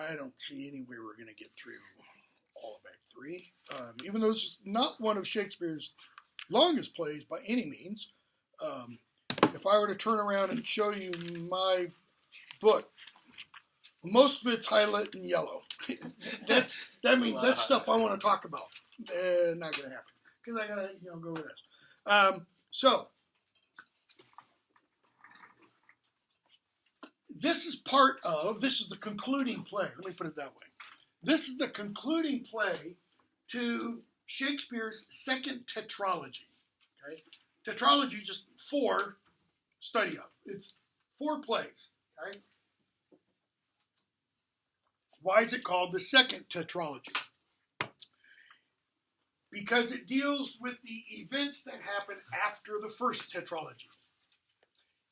I don't see any way we're going to get through all of Act 3. Even though this is not one of Shakespeare's longest plays by any means. If I were to turn around and show you my book, most of it's highlighted in yellow. that means that's stuff I want to talk about. Not going to happen because I got to go with this. So this is this is the concluding play. Let me put it that way. This is the concluding play to Shakespeare's second tetralogy. Okay? Tetralogy, just 4, study of. It's 4 plays. Okay? Why is it called the second tetralogy? Because it deals with the events that happen after the first tetralogy.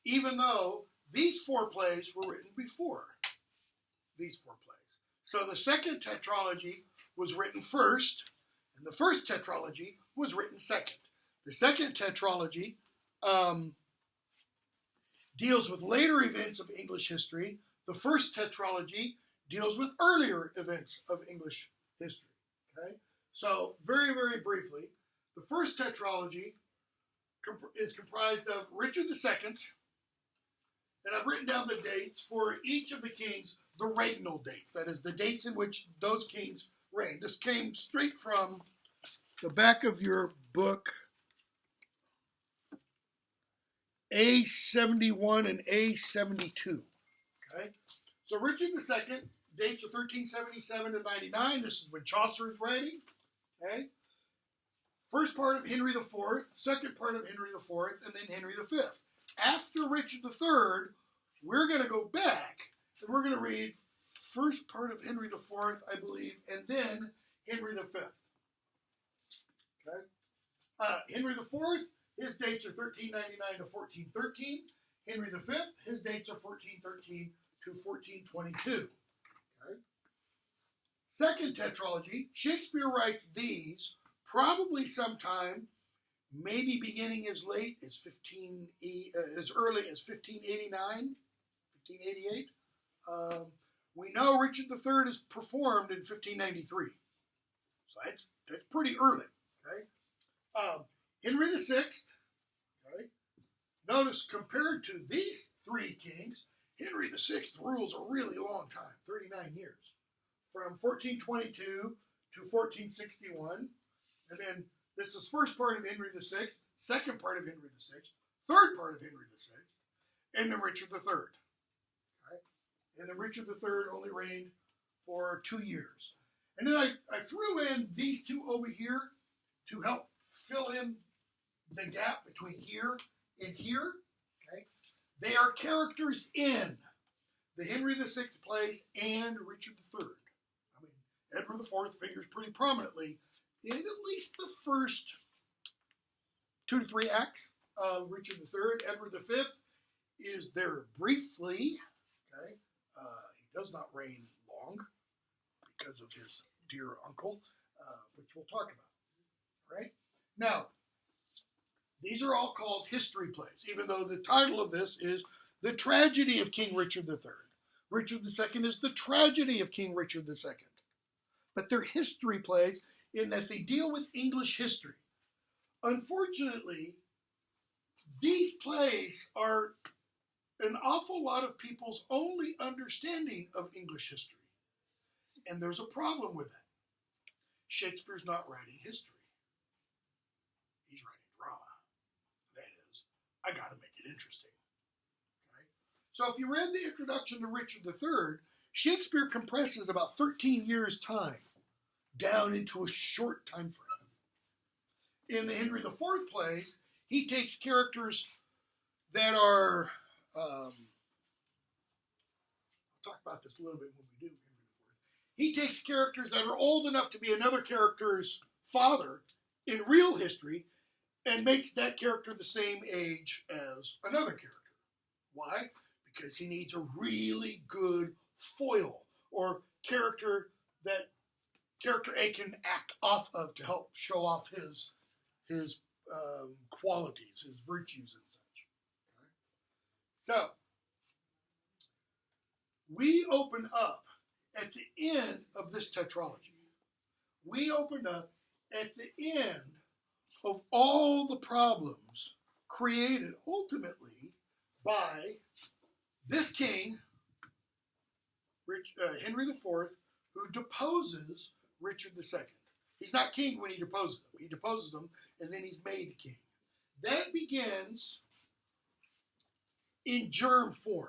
Even though these 4 plays were written before these 4 plays. So the second tetralogy was written first, and the first tetralogy was written second. The second tetralogy deals with later events of English history. The first tetralogy deals with earlier events of English history. Okay? So very, very briefly, the first tetralogy is comprised of Richard II, and I've written down the dates for each of the kings, the regnal dates. That is, the dates in which those kings reigned. This came straight from the back of your book, A71 and A72. Okay? So Richard II, dates are 1377 to 99. This is when Chaucer is writing. Okay? First part of Henry IV, second part of Henry IV, and then Henry V. After Richard III, we're going to go back and we're going to read first part of Henry IV, I believe, and then Henry V. Okay? Henry IV, his dates are 1399 to 1413. Henry V, his dates are 1413 to 1422. Okay? Second tetralogy, Shakespeare writes these probably sometime, maybe beginning as late as as early as 1589, 1588. We know Richard III is performed in 1593, so that's pretty early. Okay, Henry VI. Okay, notice compared to these 3 kings, Henry VI rules a really long time, 39 years, from 1422 to 1461, and then this is first part of Henry VI, second part of Henry VI, third part of Henry VI, and then Richard III. Okay? And then Richard III only reigned for 2 years. And then I threw in these 2 over here to help fill in the gap between here and here. Okay? They are characters in the Henry VI plays and Richard III. I mean, Edward IV figures pretty prominently in at least the first 2 to 3 acts of Richard III. Edward V is there briefly. Okay, he does not reign long because of his dear uncle, which we'll talk about. Right now, these are all called history plays, even though the title of this is The Tragedy of King Richard III. Richard II is the tragedy of King Richard II. But they're history plays in that they deal with English history. Unfortunately, these plays are an awful lot of people's only understanding of English history. And there's a problem with that. Shakespeare's not writing history. He's writing drama. That is, I got to make it interesting. Okay? So if you read the introduction to Richard III, Shakespeare compresses about 13 years' time down into a short time frame. In the Henry IV plays, he takes characters that are, I'll talk about this a little bit when we do Henry IV. He takes characters that are old enough to be another character's father in real history and makes that character the same age as another character. Why? Because he needs a really good foil or character that character A can act off of to help show off his qualities, his virtues and such. Okay? So, we open up at the end of this tetralogy. We opened up at the end of all the problems created ultimately by this king, Henry IV, who deposes Richard II. He's not king when he deposes him. He deposes him, and then he's made king. That begins in germ form.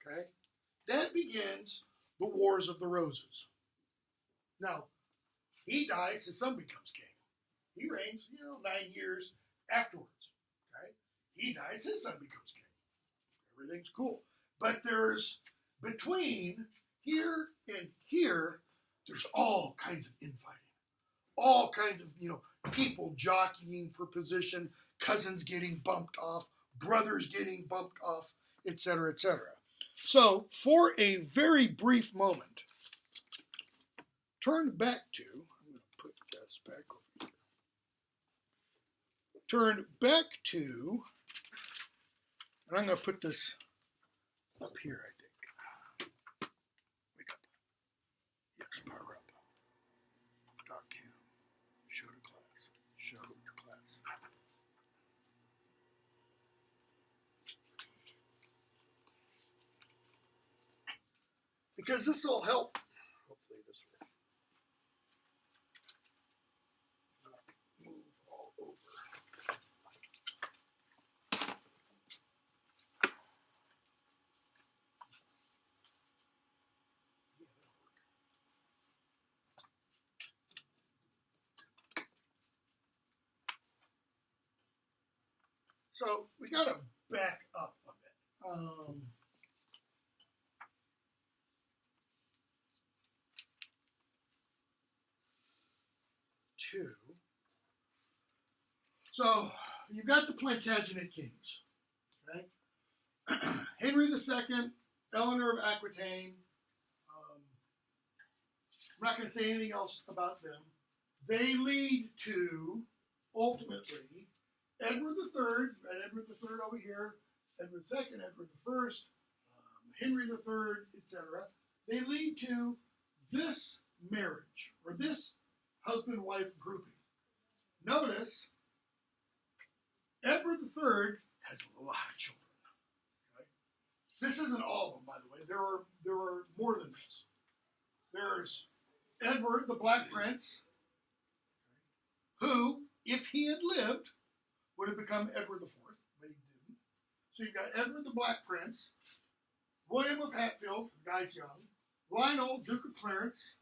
Okay? That begins the Wars of the Roses. Now, he dies, his son becomes king. He reigns, 9 years afterwards. Okay? He dies, his son becomes king. Everything's cool. But there's, between here and here, there's all kinds of infighting. All kinds of, people jockeying for position, cousins getting bumped off, brothers getting bumped off, etc., etc. So, for a very brief moment, turn back to, I'm going to put this back over here. Turn back to, and I'm going to put this up here, I think. Wake up. Yes, power up. .cam. Show to class. Show to class. Because this will help. Hopefully this will not move all over. Yeah, that'll work. So we got to back up a bit. So you've got the Plantagenet kings, okay? Henry II, Eleanor of Aquitaine. I'm not going to say anything else about them. They lead to, ultimately, Edward III, and Edward III over here, Edward II, Edward I, Henry III, etc. They lead to this marriage, or this husband-wife grouping. Notice, Edward III has a lot of children. Okay? This isn't all of them, by the way. There are more than this. There's Edward, the Black Prince, who, if he had lived, would have become Edward IV, but he didn't. So you've got Edward the Black Prince, William of Hatfield, who dies young, Lionel, Duke of Clarence,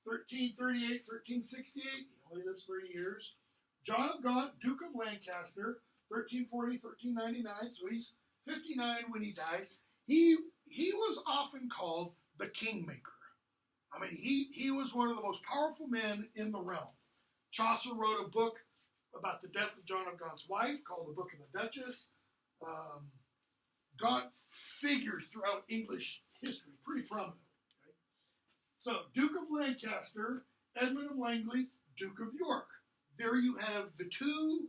1338, 1368, he only lives 30 years. John of Gaunt, Duke of Lancaster, 1340, 1399, so he's 59 when he dies. He was often called the Kingmaker. I mean, he was one of the most powerful men in the realm. Chaucer wrote a book about the death of John of Gaunt's wife called the Book of the Duchess. Gaunt figures throughout English history pretty prominent. Okay? So, Duke of Lancaster, Edmund of Langley, Duke of York. There you have the two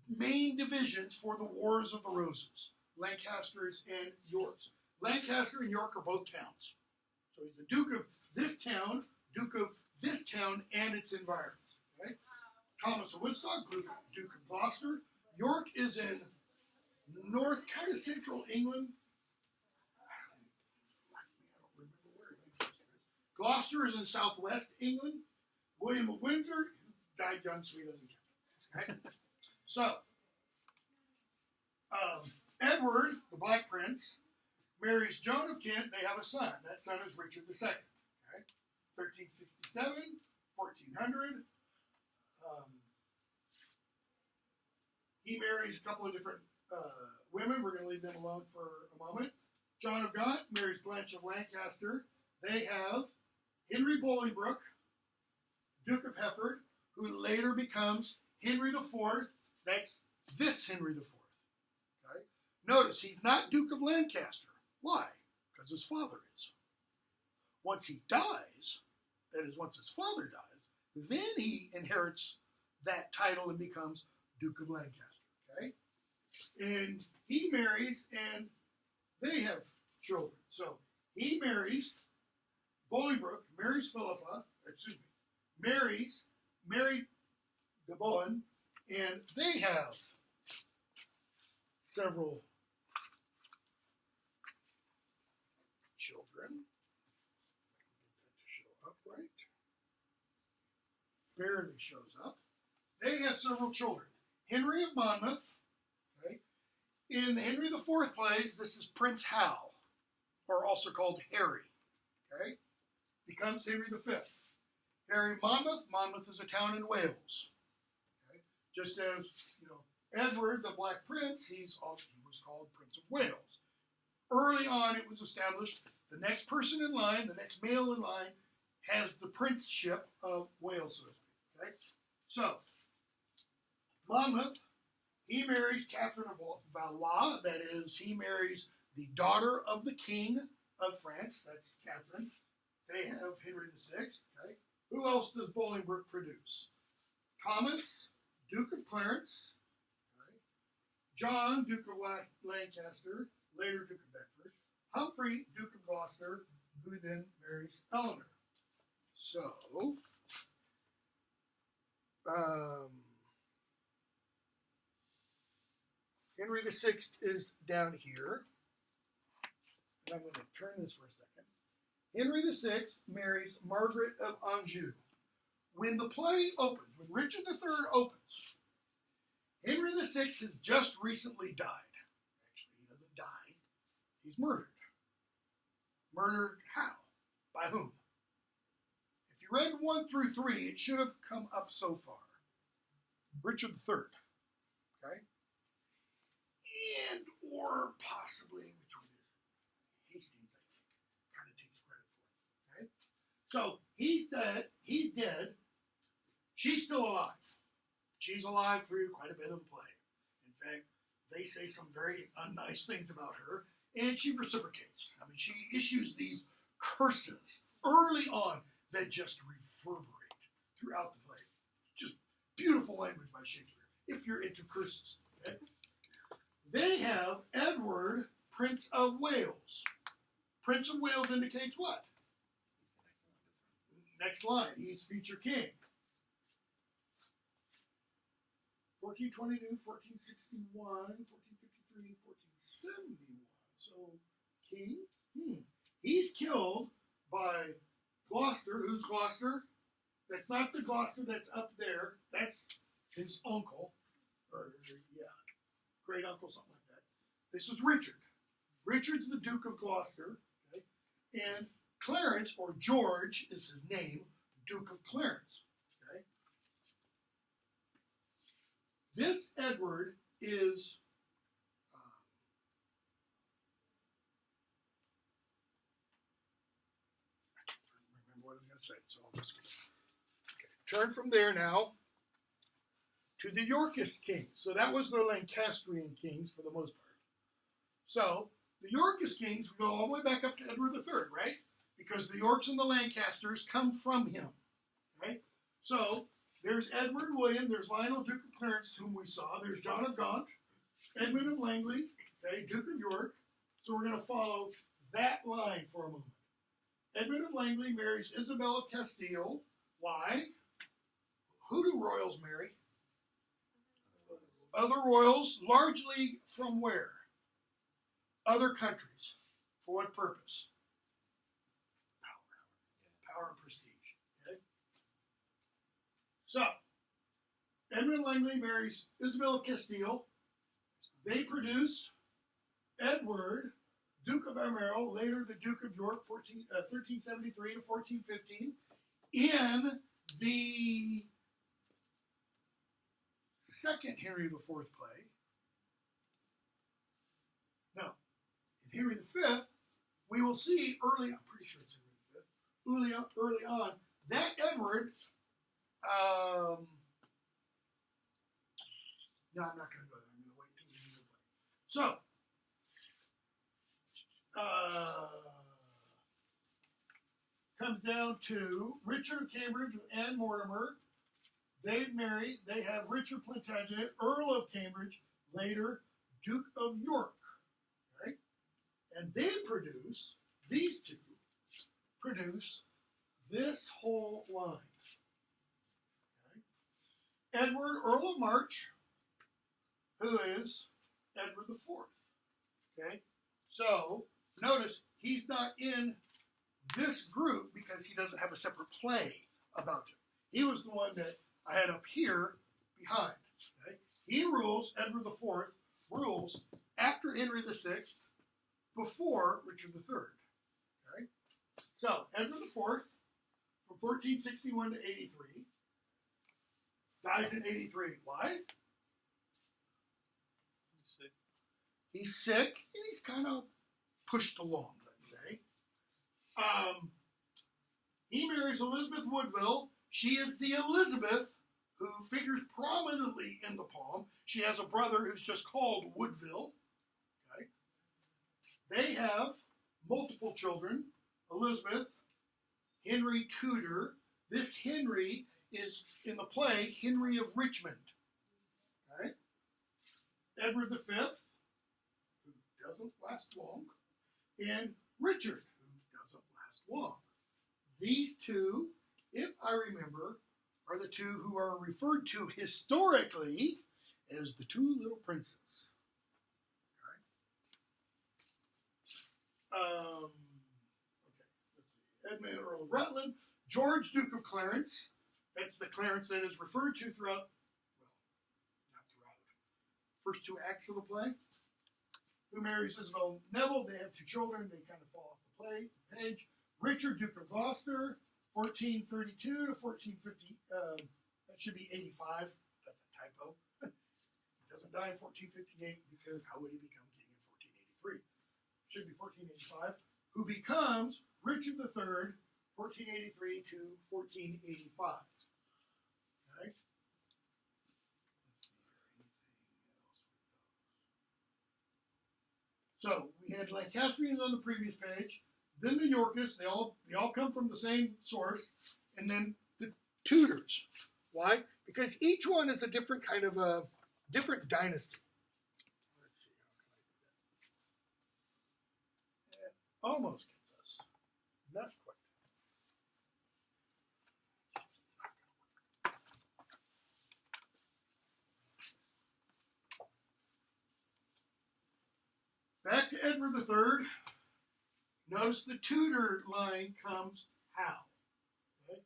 main divisions for the Wars of the Roses, Lancasters and Yorks. Lancaster and York are both towns. So he's the Duke of this town, Duke of this town and its environs. Okay? Thomas of Woodstock, Duke of Gloucester. York is in north, kind of central England. I don't remember where Lancaster is. Gloucester is in southwest England. William of Windsor, who died young, so he doesn't count. Okay? So, Edward, the Black Prince, marries Joan of Kent. They have a son. That son is Richard II. Okay? 1367, 1400. He marries a couple of different women. We're going to leave them alone for a moment. John of Gaunt marries Blanche of Lancaster. They have Henry Bolingbroke, Duke of Hereford, who later becomes Henry IV. That's this Henry IV. Okay? Notice he's not Duke of Lancaster. Why? Because his father is. Once he dies, that is, once his father dies, then he inherits that title and becomes Duke of Lancaster. Okay? And he marries, and they have children. So he marries Bolingbroke marries married de Bohun, and they have several children. Get that to show up right. Barely shows up. They have several children. Henry of Monmouth. Okay. In Henry IV plays, this is Prince Hal, or also called Harry. Okay. Becomes Henry V. Harry Monmouth. Monmouth is a town in Wales. Okay. Just as Edward, the Black Prince, he was called Prince of Wales. Early on, it was established the next person in line, the next male in line, has the princeship of Wales, so to speak. Okay? So, Monmouth, he marries Catherine of Valois, that is, he marries the daughter of the King of France, that's Catherine. They have Henry VI. Okay? Who else does Bolingbroke produce? Thomas, Duke of Clarence, okay? John, Duke of Lancaster, later Duke of Bedford, Humphrey, Duke of Gloucester, who then marries Eleanor. So, Henry VI is down here. And I'm going to turn this for a second. Henry VI marries Margaret of Anjou. When the play opens, when Richard III opens, Henry VI has just recently died. Actually, he doesn't die. He's murdered. Murdered how? By whom? If you read 1 through 3, it should have come up so far. Richard III. Okay? And or possibly, which one is it? Hastings, I think, kind of takes credit for it. Okay? So he's dead. He's dead. She's still alive. She's alive through quite a bit of the play. In fact, they say some very unnice things about her, and she reciprocates. I mean, she issues these curses early on that just reverberate throughout the play. Just beautiful language by Shakespeare, if you're into curses. Okay? They have Edward, Prince of Wales. Prince of Wales indicates what? Next line. He's future king. 1422, 1461, 1453, 1471. So, king. He's killed by Gloucester. Who's Gloucester? That's not the Gloucester that's up there. That's his uncle. Great uncle, something like that. This is Richard. Richard's the Duke of Gloucester. Okay? And Clarence, or George, is his name, Duke of Clarence. Okay? This Edward is I can't remember what I was going to say, so I'll just turn from there now to the Yorkist kings. So that was the Lancastrian kings for the most part. So the Yorkist kings go all the way back up to Edward III, right? Because the Yorks and the Lancasters come from him, right? So there's Edward William, there's Lionel, Duke of Clarence, whom we saw. There's John of Gaunt, Edmund of Langley, okay, Duke of York. So we're going to follow that line for a moment. Edmund of Langley marries Isabel of Castile. Why? Who do royals marry? Other royals, largely from where? Other countries. For what purpose? Power and prestige. Okay? So, Edmund Langley marries Isabel of Castile. They produce Edward, Duke of Emerald, later the Duke of York, 1373 to 1415, in the second Henry IV play. No. In Henry V, we will see early, I'm pretty sure it's Henry V, early on, that Edward, no, I'm not going to go there. I'm going to wait until we see the play. So, comes down to Richard of Cambridge with Anne Mortimer. They marry, they have Richard Plantagenet, Earl of Cambridge, later Duke of York. Okay? And they produce, these two produce this whole line. Okay. Edward, Earl of March, who is Edward the Fourth. Okay, so notice he's not in this group because he doesn't have a separate play about him. He was the one that I had up here behind. Okay? He rules, Edward the Fourth rules after Henry the Sixth, before Richard the Third. Okay? So Edward the Fourth, from 1461 to 83, dies in 83. Why? He's sick, and he's kind of pushed along, let's say. He marries Elizabeth Woodville. She is the Elizabeth who figures prominently in the poem. She has a brother who's just called Woodville. Okay. They have multiple children. Elizabeth, Henry Tudor. This Henry is in the play Henry of Richmond. Okay. Edward the Fifth, who doesn't last long, and Richard, who doesn't last long. These two, if I remember, are the two who are referred to historically as the two little princes. Okay, let's see. Edmund, Earl of Rutland. George, Duke of Clarence. That's the Clarence that is referred to throughout, well, not throughout, first two acts of the play. Who marries Isabel Neville. They have two children. They kind of fall off the page. Richard, Duke of Gloucester, 1432 to 1450. That should be 85. That's a typo. He doesn't die in 1458 because how would he become king in 1483? Should be 1485. Who becomes Richard III, 1483 to 1485. Okay. So we had Lancastrians on the previous page. Then the Yorkists, they all come from the same source, and then the Tudors. Why? Because each one is a different kind of a different dynasty. Let's see, how can I do that? It almost gets us. Not quite. Back to Edward III. Notice the Tudor line comes how? Okay.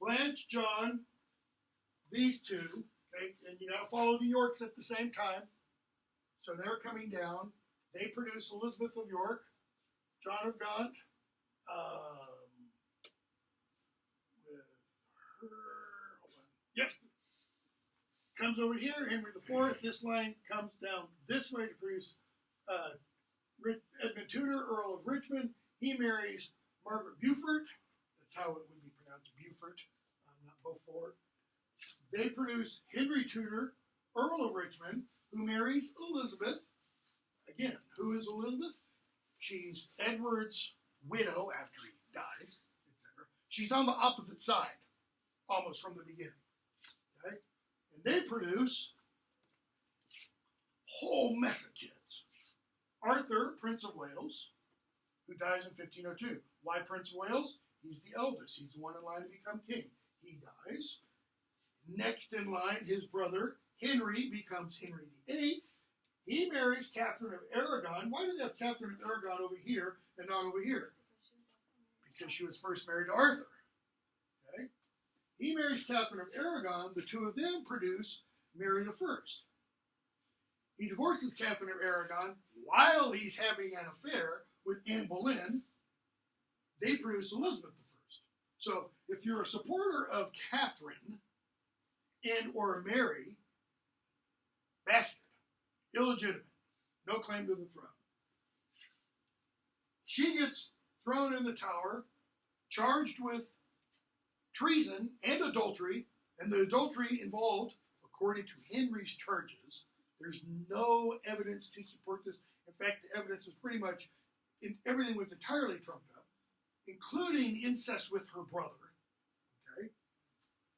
Blanche, John, these two, okay, and you got to follow the Yorks at the same time. So they're coming down. They produce Elizabeth of York, John of Gaunt, with her, hold on, yep, comes over here, Henry IV. This line comes down this way to produce Edmund Tudor, Earl of Richmond. He marries Margaret Beaufort. That's how it would be pronounced, Beaufort, not Beaufort. They produce Henry Tudor, Earl of Richmond, who marries Elizabeth. Again, who is Elizabeth? She's Edward's widow after he dies, etc. She's on the opposite side, almost from the beginning. Okay? And they produce a whole mess of kids. Arthur, Prince of Wales, who dies in 1502. Why Prince of Wales? He's the eldest. He's the one in line to become king. He dies. Next in line, his brother, Henry, becomes Henry VIII. He marries Catherine of Aragon. Why do they have Catherine of Aragon over here and not over here? Because she was first married to Arthur. Okay? He marries Catherine of Aragon. The two of them produce Mary I. He divorces Catherine of Aragon while he's having an affair with Anne Boleyn. They produce Elizabeth I. So if you're a supporter of Catherine and or Mary, bastard, illegitimate, no claim to the throne. She gets thrown in the tower, charged with treason and adultery, and the adultery involved, according to Henry's charges, there's no evidence to support this. In fact, the evidence was pretty much, everything was entirely trumped up, including incest with her brother, okay,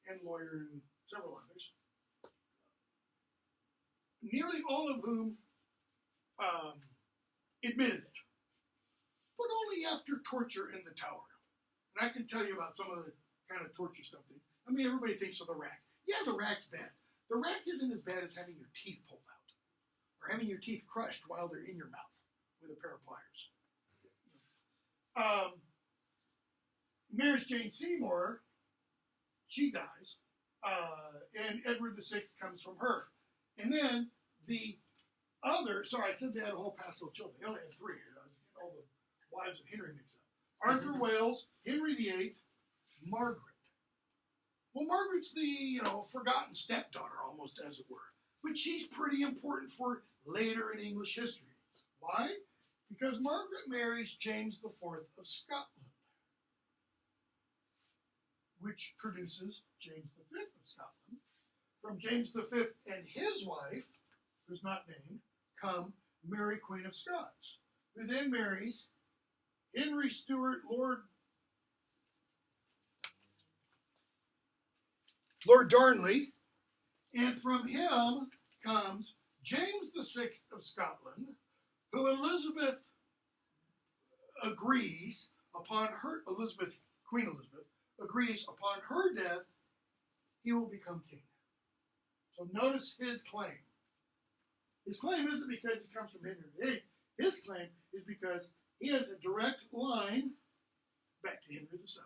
and lawyer and several others, nearly all of whom admitted it, but only after torture in the tower. And I can tell you about some of the kind of torture stuff. I mean, everybody thinks of the rack. Yeah, the rack's bad. The rack isn't as bad as having your teeth pulled out or having your teeth crushed while they're in your mouth with a pair of pliers. Mary's Jane Seymour, she dies, and Edward VI comes from her. And then the other, sorry, I said they had a whole passel of children. They only had 3. All the wives of Henry mixed up. Arthur Wales, Henry VIII, Margaret. Well, Margaret's the, forgotten stepdaughter, almost as it were. But she's pretty important for later in English history. Why? Because Margaret marries James IV of Scotland, which produces James V of Scotland. From James V and his wife, who's not named, come Mary Queen of Scots, who then marries Henry Stuart Lord Darnley, and from him comes James VI of Scotland, who Elizabeth agrees upon her, Queen Elizabeth, agrees upon her death, he will become king. So notice his claim. His claim isn't because he comes from Henry VIII. His claim is because he has a direct line back to Henry VII.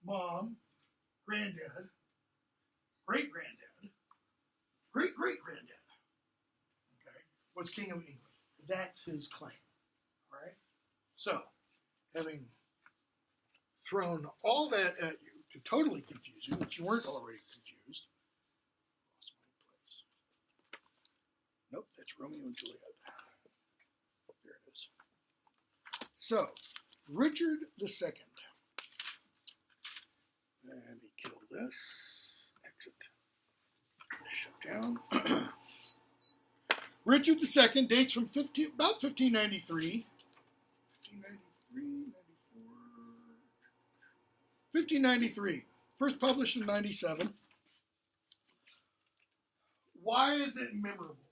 Mom, granddad, great-granddad, great-great-granddad, was King of England. That's his claim. All right? So, having thrown all that at you to totally confuse you, if you weren't already confused, lost my place. Nope, that's Romeo and Juliet. There it is. So, Richard II. Let me kill this. Exit. Shut down. Richard II dates from about 1593. 1593. First published in 97. Why is it memorable?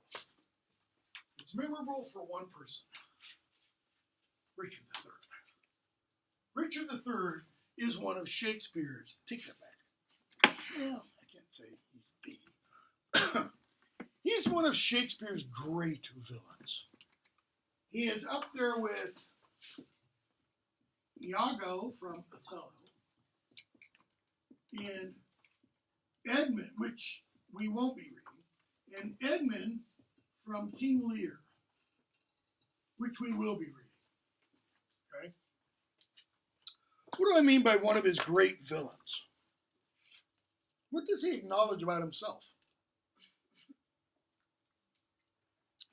It's memorable for one person. Richard III. Richard III is one of Shakespeare's, take that back. Well, I can't say he's the. He's one of Shakespeare's great villains. He is up there with Iago from Othello and Edmund, which we won't be reading, and Edmund from King Lear, which we will be reading. Okay? What do I mean by one of his great villains? What does he acknowledge about himself?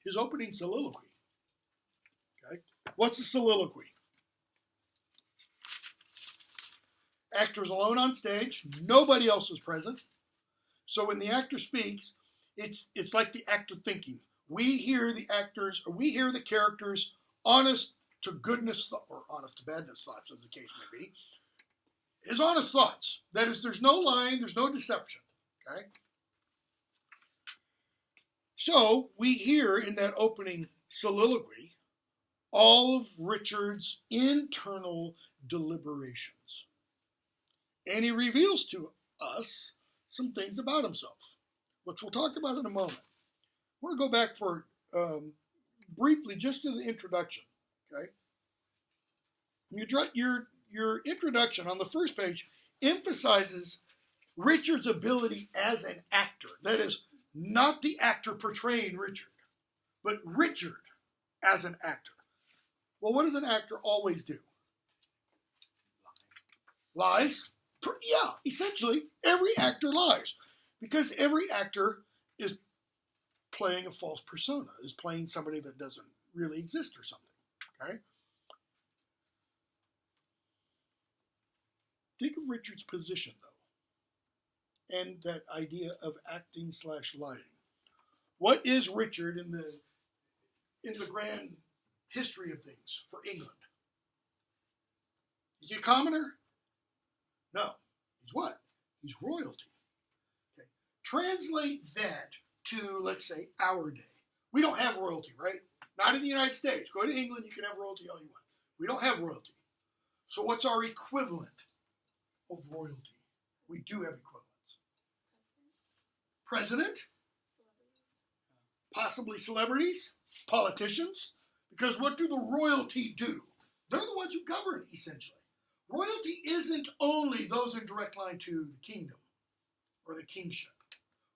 His opening soliloquy. Okay? What's a soliloquy? Actors alone on stage, nobody else is present. So when the actor speaks, it's like the actor thinking. We hear the actors, or we hear the characters' honest to goodness, or honest to badness thoughts, as the case may be. His honest thoughts. That is, there's no lying, there's no deception. Okay? So we hear in that opening soliloquy all of Richard's internal deliberations. And he reveals to us some things about himself, which we'll talk about in a moment. We're going to go back for briefly just to the introduction. Okay, your introduction on the first page emphasizes Richard's ability as an actor. That is, not the actor portraying Richard, but Richard as an actor. Well, what does an actor always do? Lies. Yeah, essentially, every actor lies. Because every actor is playing a false persona, is playing somebody that doesn't really exist or something. Okay? Think of Richard's position, though, and that idea of acting / lying. What is Richard in the grand history of things for England? Is he a commoner? No. He's what? He's royalty. Okay. Translate that to, let's say, our day. We don't have royalty, right? Not in the United States. Go to England, you can have royalty all you want. We don't have royalty. So what's our equivalent of royalty? We do have equivalents. President, possibly celebrities, politicians, because what do the royalty do? They're the ones who govern, essentially. Royalty isn't only those in direct line to the kingdom or the kingship.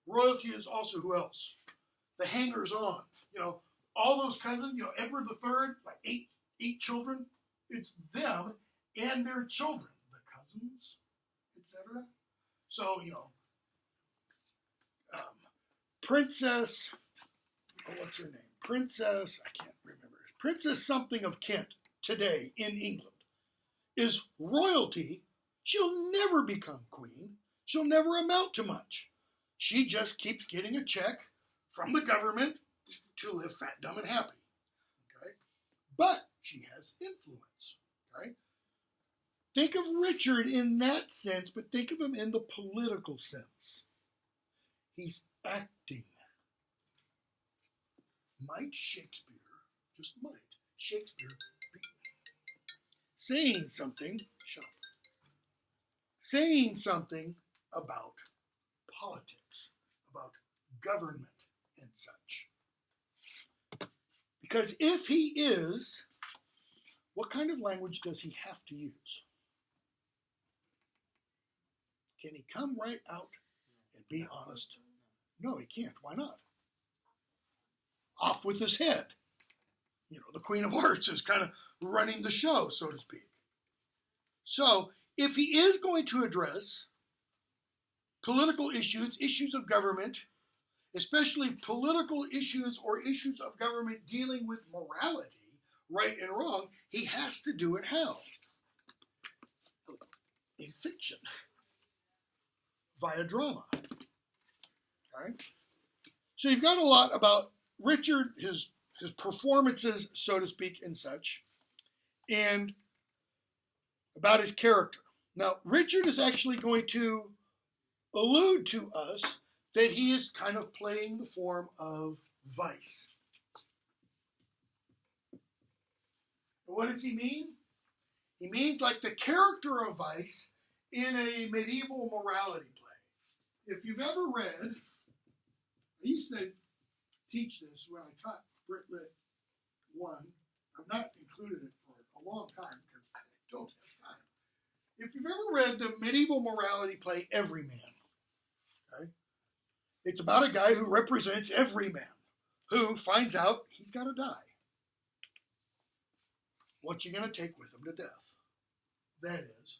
Royalty is also who else? The hangers-on. You know, all those cousins, you know, Edward III, like eight children, it's them and their children, the cousins, etc. So, you know, Princess, what's her name? Princess, I can't remember. Princess something of Kent today in England is royalty. She'll never become queen. She'll never amount to much. She just keeps getting a check from the government to live fat, dumb, and happy. Okay? But she has influence. Okay? Think of Richard in that sense, but think of him in the political sense. He's acting. Might Shakespeare, just might, Shakespeare be saying something about politics, about government and such? Because if he is, what kind of language does he have to use? Can he come right out and be honest? No, he can't. Why not? Off with his head. You know, the Queen of Hearts is kind of running the show, so to speak. So, if he is going to address political issues, issues of government, especially political issues or issues of government dealing with morality, right and wrong, he has to do it how? In fiction. Via drama. Okay? So you've got a lot about Richard, his performances, so to speak, and such, and about his character. Now, Richard is actually going to allude to us that he is kind of playing the form of vice. And what does he mean? He means like the character of vice in a medieval morality play. If you've ever read, I used to teach this when I taught Brit Lit 1. I've not included it for a long time because I don't have time. If you've ever read the medieval morality play Everyman, okay, it's about a guy who represents everyman who finds out he's got to die. What's he going to take with him to death? That is,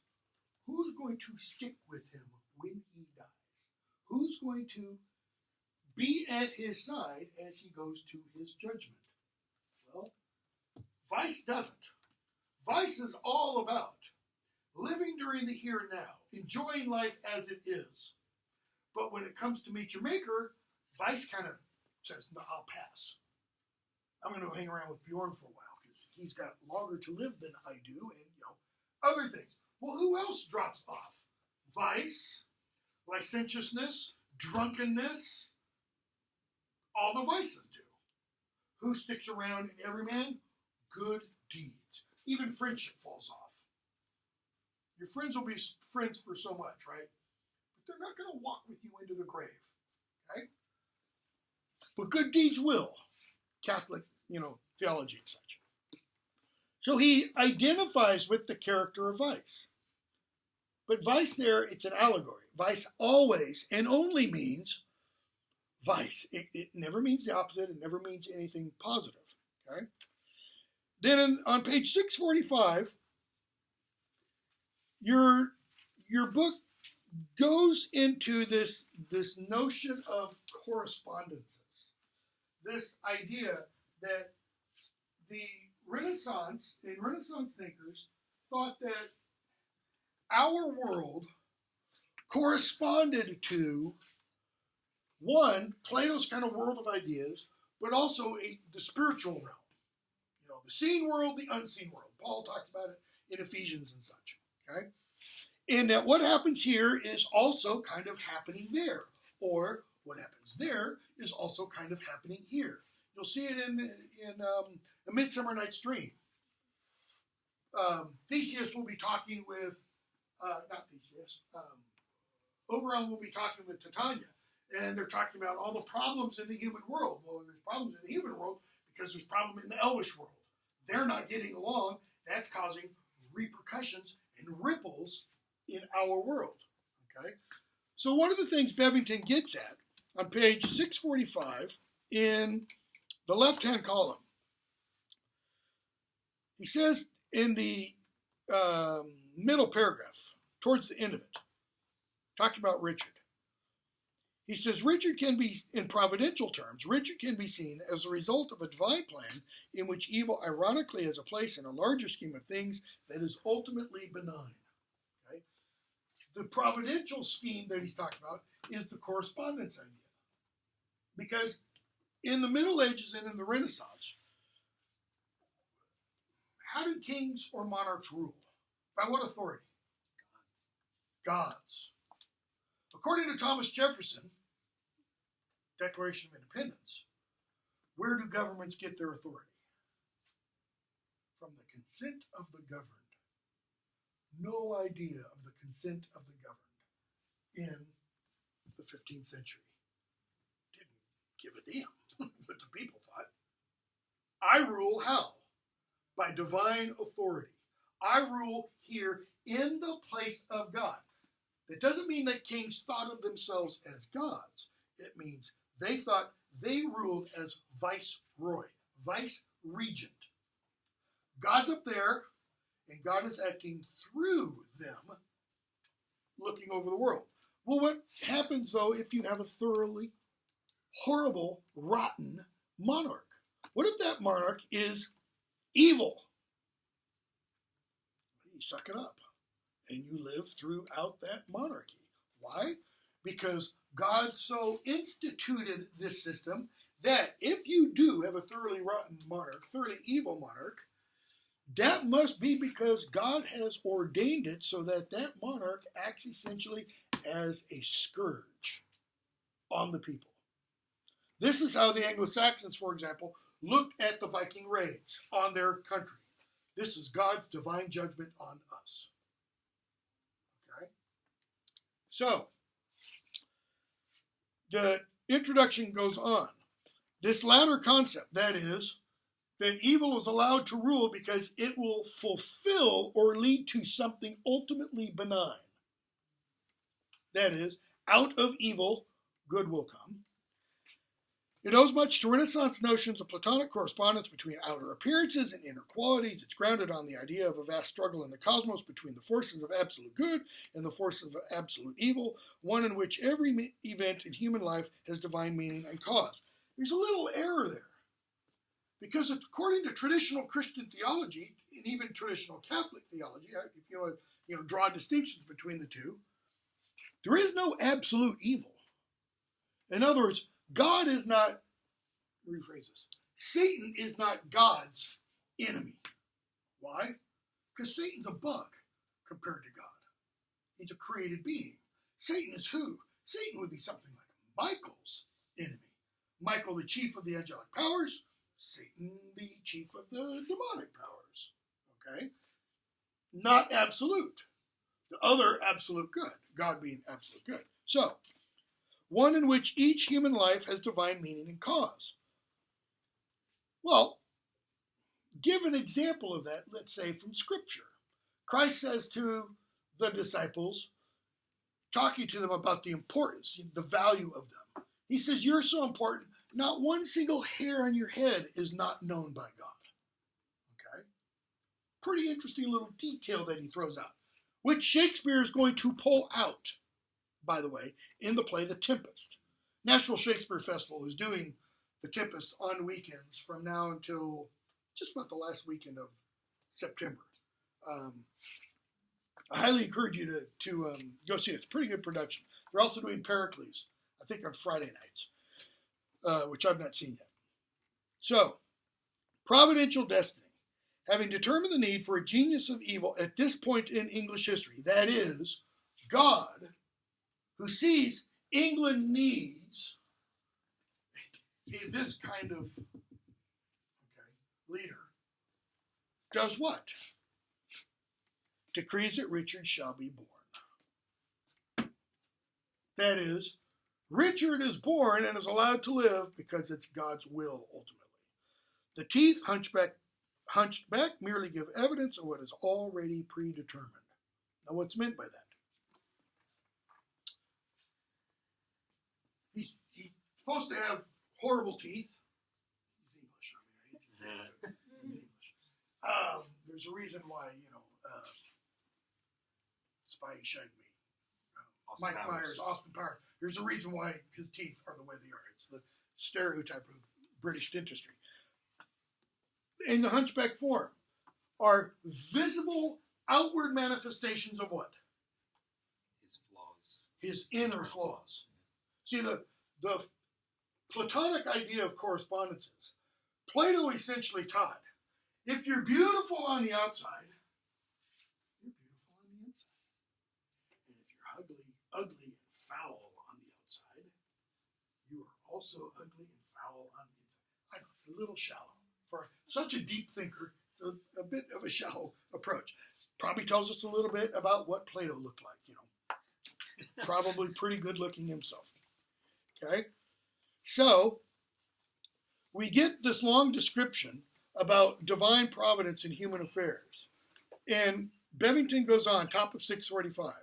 who's going to stick with him when he dies? Who's going to be at his side as he goes to his judgment? Well, vice doesn't. Vice is all about living during the here and now, enjoying life as it is. But when it comes to meet your maker, vice kind of says, no, I'll pass. I'm going to go hang around with Bjorn for a while because he's got longer to live than I do, and other things. Well, who else drops off? Vice, licentiousness, drunkenness, all the vices do. Who sticks around in Everyman? Good deeds. Even friendship falls off. Your friends will be friends for so much, right? But they're not going to walk with you into the grave, okay? But good deeds will. Catholic, theology and such. So he identifies with the character of vice. But vice there, it's an allegory. Vice always and only means vice. It never means the opposite. It never means anything positive. Okay. Then on page 645, your book goes into this notion of correspondences. This idea that the Renaissance thinkers thought that our world corresponded to, one, Plato's kind of world of ideas, but also the spiritual realm. The seen world, the unseen world. Paul talks about it in Ephesians and such. Okay? And that what happens here is also kind of happening there. Or what happens there is also kind of happening here. You'll see it in A Midsummer Night's Dream. Theseus will be talking with, not Theseus, Oberon will be talking with Titania, and they're talking about all the problems in the human world. Well, there's problems in the human world because there's problems in the elvish world. They're not getting along. That's causing repercussions and ripples in our world. Okay? So one of the things Bevington gets at on page 645 in the left-hand column, he says in the middle paragraph, towards the end of it, talking about Richard. He says, Richard can be, in providential terms, Richard can be seen as a result of a divine plan in which evil ironically has a place in a larger scheme of things that is ultimately benign. Okay? The providential scheme that he's talking about is the correspondence idea. Because in the Middle Ages and in the Renaissance, how did kings or monarchs rule? By what authority? God's. According to Thomas Jefferson, Declaration of Independence, where do governments get their authority? From the consent of the governed. No idea of the consent of the governed in the 15th century. Didn't give a damn what the people thought. I rule how? By divine authority. I rule here in the place of God. That doesn't mean that kings thought of themselves as gods. It means they thought they ruled as viceroy, vice-regent. God's up there, and God is acting through them, looking over the world. Well, what happens, though, if you have a thoroughly horrible, rotten monarch? What if that monarch is evil? You suck it up. And you live throughout that monarchy. Why? Because God so instituted this system that if you do have a thoroughly rotten monarch, thoroughly evil monarch, that must be because God has ordained it so that that monarch acts essentially as a scourge on the people. This is how the Anglo-Saxons, for example, looked at the Viking raids on their country. This is God's divine judgment on us. So, the introduction goes on. This latter concept, that is, that evil is allowed to rule because it will fulfill or lead to something ultimately benign. That is, out of evil, good will come. It owes much to Renaissance notions of Platonic correspondence between outer appearances and inner qualities. It's grounded on the idea of a vast struggle in the cosmos between the forces of absolute good and the forces of absolute evil, one in which every event in human life has divine meaning and cause. There's a little error there, because according to traditional Christian theology, and even traditional Catholic theology, if you want to draw distinctions between the two, there is no absolute evil. In other words, God is not, rephrase this, Satan is not God's enemy. Why? Because Satan's a bug compared to God. He's a created being. Satan is who? Satan would be something like Michael's enemy. Michael, the chief of the angelic powers, Satan, the chief of the demonic powers. Okay? Not absolute. The other absolute good, God being absolute good. So, one in which each human life has divine meaning and cause. Well, give an example of that, let's say, from Scripture. Christ says to the disciples, talking to them about the importance, the value of them. He says, you're so important, not one single hair on your head is not known by God. Okay? Pretty interesting little detail that he throws out, which Shakespeare is going to pull out, by the way, in the play The Tempest. National Shakespeare Festival is doing The Tempest on weekends from now until just about the last weekend of September. I highly encourage you to go see it. It's a pretty good production. They're also doing Pericles, I think on Friday nights, which I've not seen yet. So, providential destiny. Having determined the need for a genius of evil at this point in English history, that is, God, who sees England needs this kind of leader, does what? decrees that Richard shall be born. That is, Richard is born and is allowed to live because it's God's will ultimately. The teeth, hunched back, merely give evidence of what is already predetermined. Now, what's meant by that? He's supposed to have horrible teeth. He's English. I hate to say that. He's English. There's a reason why, Spy Shagged Me. Mike Myers, Austin Powers. There's a reason why his teeth are the way they are. It's the stereotype of British dentistry. In the hunchback form are visible outward manifestations of what? His flaws. His inner flaws. See, the Platonic idea of correspondences, Plato essentially taught, if you're beautiful on the outside, you're beautiful on the inside. And if you're ugly and foul on the outside, you are also ugly and foul on the inside. I know, it's a little shallow. For such a deep thinker, a bit of a shallow approach. Probably tells us a little bit about what Plato looked like, Probably pretty good looking himself. Okay? So, we get this long description about divine providence in human affairs. And Bevington goes on, top of 645.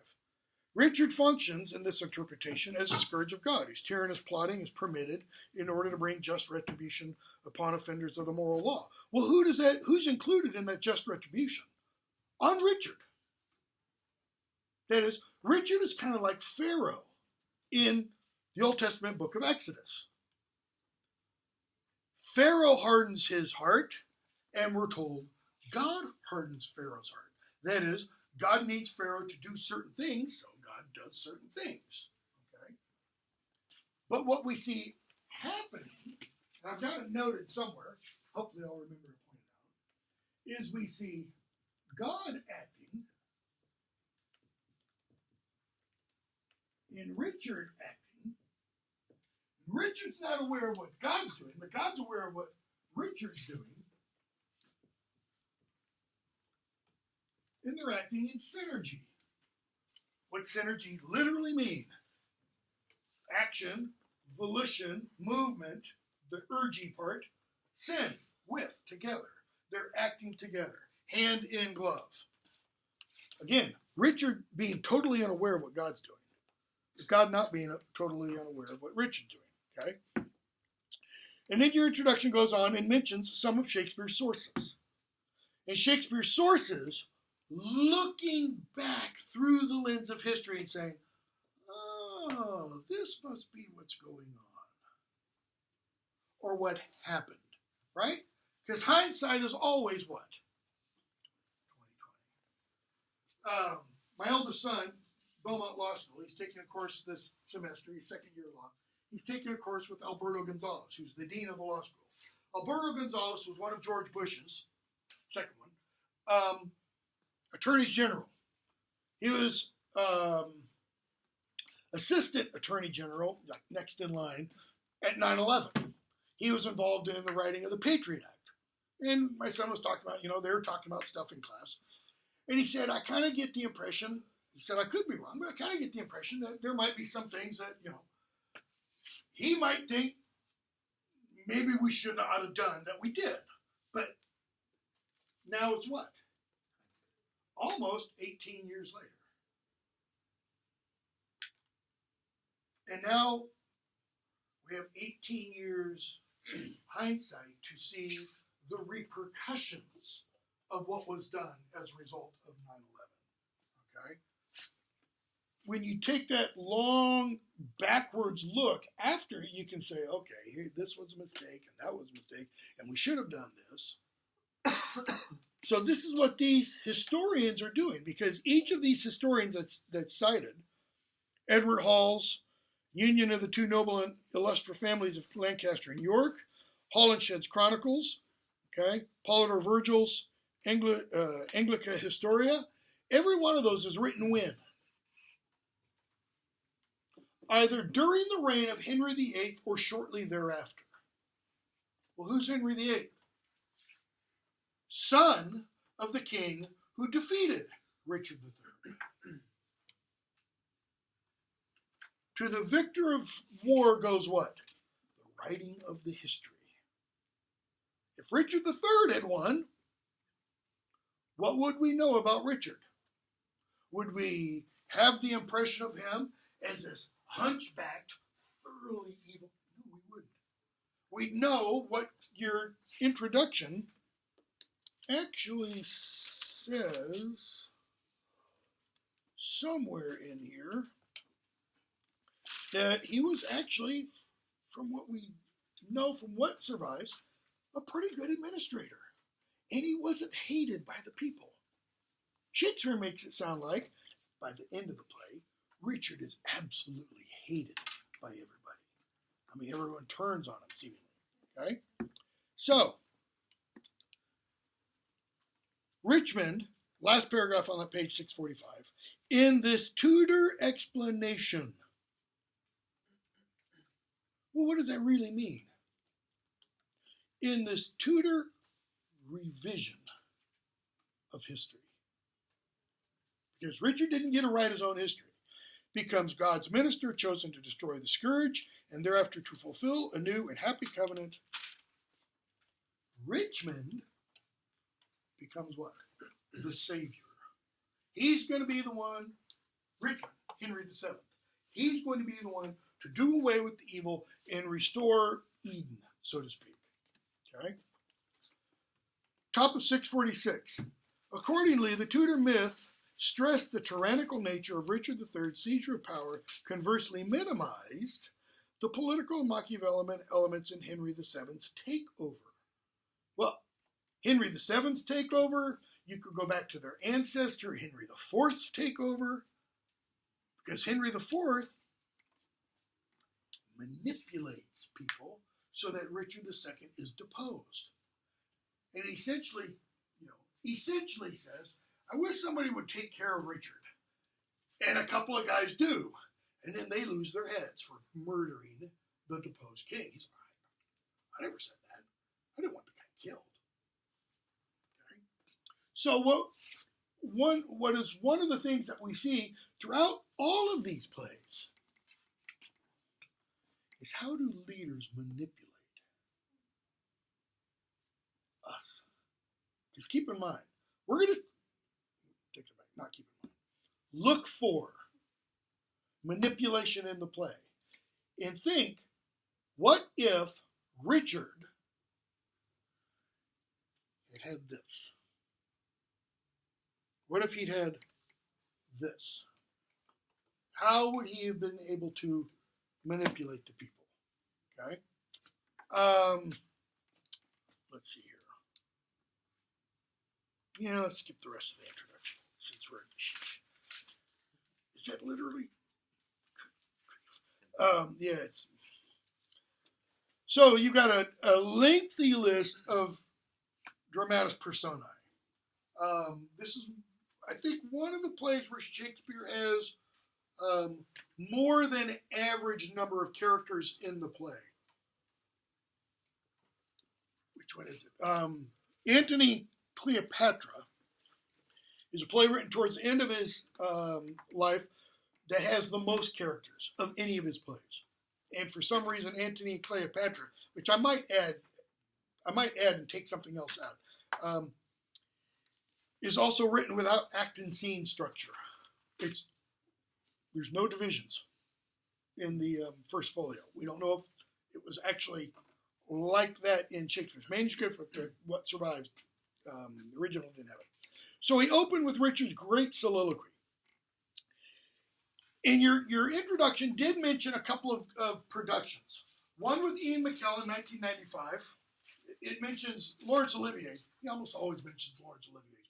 Richard functions in this interpretation as a scourge of God, whose tyrannous plotting is permitted in order to bring just retribution upon offenders of the moral law. Well, who's included in that just retribution? On Richard. That is, Richard is kind of like Pharaoh in the Old Testament book of Exodus. Pharaoh hardens his heart, and we're told God hardens Pharaoh's heart. That is, God needs Pharaoh to do certain things, so God does certain things. Okay? But what we see happening, and I've got it noted somewhere, hopefully I'll remember to point it out, is we see God acting in Richard acting. Richard's not aware of what God's doing, but God's aware of what Richard's doing. And they're acting in synergy. What synergy literally mean? Action, volition, movement, the urgy part, sin, with, together. They're acting together, hand in glove. Again, Richard being totally unaware of what God's doing. But God not being totally unaware of what Richard's doing. Okay? And then your introduction goes on and mentions some of Shakespeare's sources. And Shakespeare's sources, looking back through the lens of history and saying, oh, this must be what's going on. Or what happened, right? Because hindsight is always what? 2020. My eldest son, Beaumont Law School, he's taking a course this semester, he's second year law. He's taking a course with Alberto Gonzalez, who's the dean of the law school. Alberto Gonzalez was one of George Bush's, second one, attorneys general. He was assistant attorney general, like next in line, at 9/11. He was involved in the writing of the Patriot Act. And my son was talking about, they were talking about stuff in class. And he said, I kind of get the impression, he said, I could be wrong, but I kind of get the impression that there might be some things that, he might think maybe we should not have done that we did. But now it's what? Almost 18 years later. And now we have 18 years hindsight to see the repercussions of what was done as a result of 9/11. Okay? When you take that long backwards look after, you can say, okay, here, this was a mistake, and that was a mistake, and we should have done this. So this is what these historians are doing, because each of these historians that's cited, Edward Hall's Union of the Two Noble and Illustrious Families of Lancaster and York, Holinshed's Chronicles, okay, Polydor Virgil's Anglica Historia, every one of those is written when? Either during the reign of Henry VIII or shortly thereafter. Well, who's Henry VIII? Son of the king who defeated Richard III. To the victor of war goes what? The writing of the history. If Richard III had won, what would we know about Richard? Would we have the impression of him as this hunchbacked, thoroughly evil? No, we wouldn't. We'd know what your introduction actually says somewhere in here, that he was actually, from what we know, from what survives, a pretty good administrator. And he wasn't hated by the people. Shakespeare makes it sound like, by the end of the play, Richard is absolutely hated by everybody. I mean, everyone turns on him, seemingly. Okay? So, Richmond, last paragraph on that page 645, in this Tudor explanation. Well, what does that really mean? In this Tudor revision of history. Because Richard didn't get to write his own history. Becomes God's minister, chosen to destroy the scourge, and thereafter to fulfill a new and happy covenant. Richmond becomes what? The Savior. He's going to be the one, Richard, Henry VII. He's going to be the one to do away with the evil and restore Eden, so to speak. Okay? Top of 646. Accordingly, the Tudor myth stressed the tyrannical nature of Richard III's seizure of power, conversely minimized the political and Machiavellian elements in Henry VII's takeover. Well, Henry VII's takeover, you could go back to their ancestor, Henry IV's takeover, because Henry IV manipulates people so that Richard II is deposed. And essentially says, I wish somebody would take care of Richard. And a couple of guys do. And then they lose their heads for murdering the deposed king. He's like, I never said that. I didn't want the guy killed. Okay? So what is one of the things that we see throughout all of these plays is how do leaders manipulate us? Just keep in mind, we're going to take it back, not keep in mind. Look for manipulation in the play and think, what if Richard had this? What if he'd had this? How would he have been able to manipulate the people? Okay? Let's see here. Yeah, let's skip the rest of the introduction since we're. Is that literally? Yeah, it's. So you got a lengthy list of dramatis personae. This is, I think, one of the plays where Shakespeare has more than average number of characters in the play. Which one is it? Antony Cleopatra is a play written towards the end of his life that has the most characters of any of his plays. And for some reason, Antony and Cleopatra, which I might add and take something else out, is also written without act and scene structure. There's no divisions in the first folio. We don't know if it was actually like that in Shakespeare's manuscript, but what survives, the original didn't have it. So he opened with Richard's great soliloquy. And your introduction did mention a couple of productions. One with Ian McKellen, 1995. It mentions Laurence Olivier. He almost always mentions Laurence Olivier's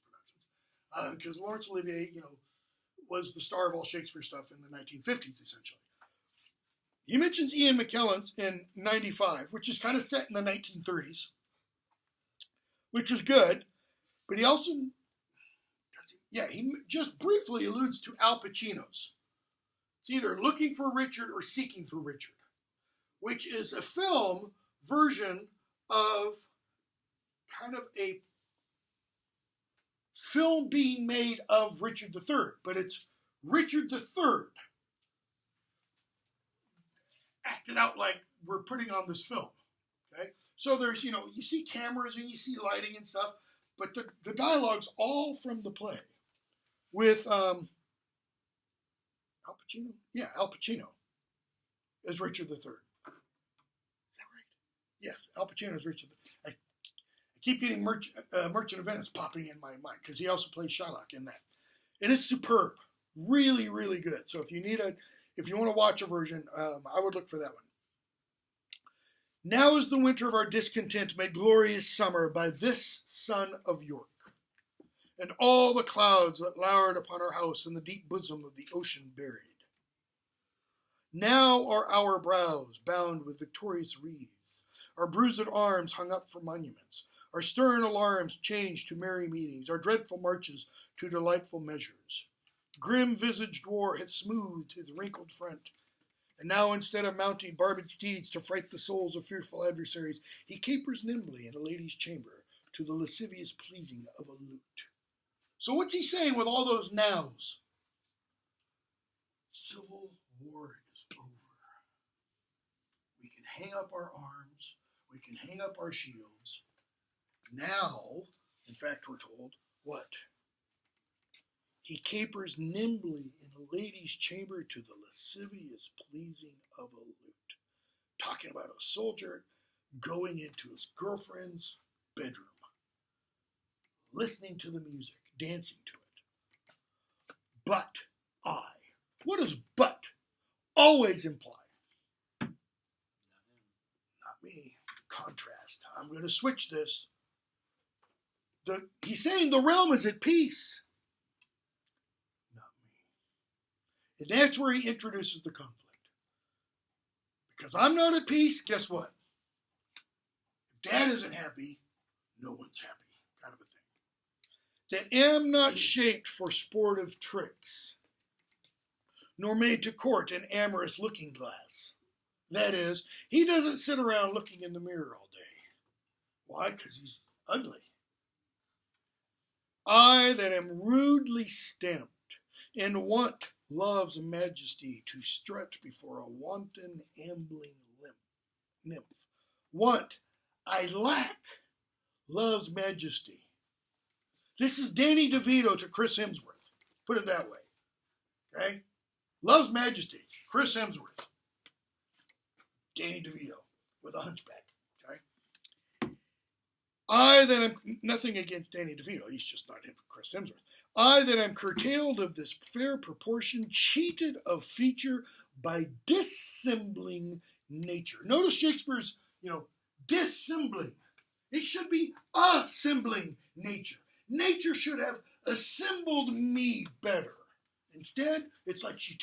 productions. Because Laurence Olivier, was the star of all Shakespeare stuff in the 1950s, essentially. He mentions Ian McKellen's in 95, which is kind of set in the 1930s, which is good. But he also, he just briefly alludes to Al Pacino's. It's either Looking for Richard or Seeking for Richard, which is a film version of kind of a film being made of Richard III, but it's Richard III acted out like we're putting on this film. Okay, so there's, you see cameras and you see lighting and stuff, but the dialogue's all from the play with Al Pacino. Yeah, Al Pacino as Richard III. Is that right? Yes, Al Pacino as Richard. I keep getting Merchant of Venice popping in my mind because he also plays Shylock in that, and it's superb, really, really good. So if you want to watch a version, I would look for that one. Now is the winter of our discontent made glorious summer by this son of York, and all the clouds that lowered upon our house in the deep bosom of the ocean buried. Now are our brows bound with victorious wreaths, our bruised arms hung up for monuments, our stern alarms changed to merry meetings, our dreadful marches to delightful measures. Grim-visaged war hath smoothed his wrinkled front, and now instead of mounting barbed steeds to fright the souls of fearful adversaries, he capers nimbly in a lady's chamber to the lascivious pleasing of a lute. So what's he saying with all those nows? Civil war is over. We can hang up our arms. We can hang up our shields. Now, in fact, we're told, what? He capers nimbly in a lady's chamber to the lascivious pleasing of a lute. Talking about a soldier going into his girlfriend's bedroom, listening to the music, dancing to it. But I. What does but always imply? Not me. Contrast. I'm going to switch this. He's saying the realm is at peace. Not me. And that's where he introduces the conflict. Because I'm not at peace, guess what? If Dad isn't happy, no one's happy, kind of a thing. That am not shaped for sportive tricks, nor made to court an amorous looking glass. That is, he doesn't sit around looking in the mirror all day. Why? Because he's ugly. I that am rudely stamped, and want love's majesty to strut before a wanton ambling nymph. Want, I lack love's majesty. This is Danny DeVito to Chris Hemsworth. Put it that way. Okay? Love's majesty, Chris Hemsworth. Danny DeVito with a hunchback. I that am, nothing against Danny DeVito, he's just not him for Chris Hemsworth. I that am curtailed of this fair proportion, cheated of feature by dissembling nature. Notice Shakespeare's, dissembling. It should be assembling nature. Nature should have assembled me better. Instead, it's like she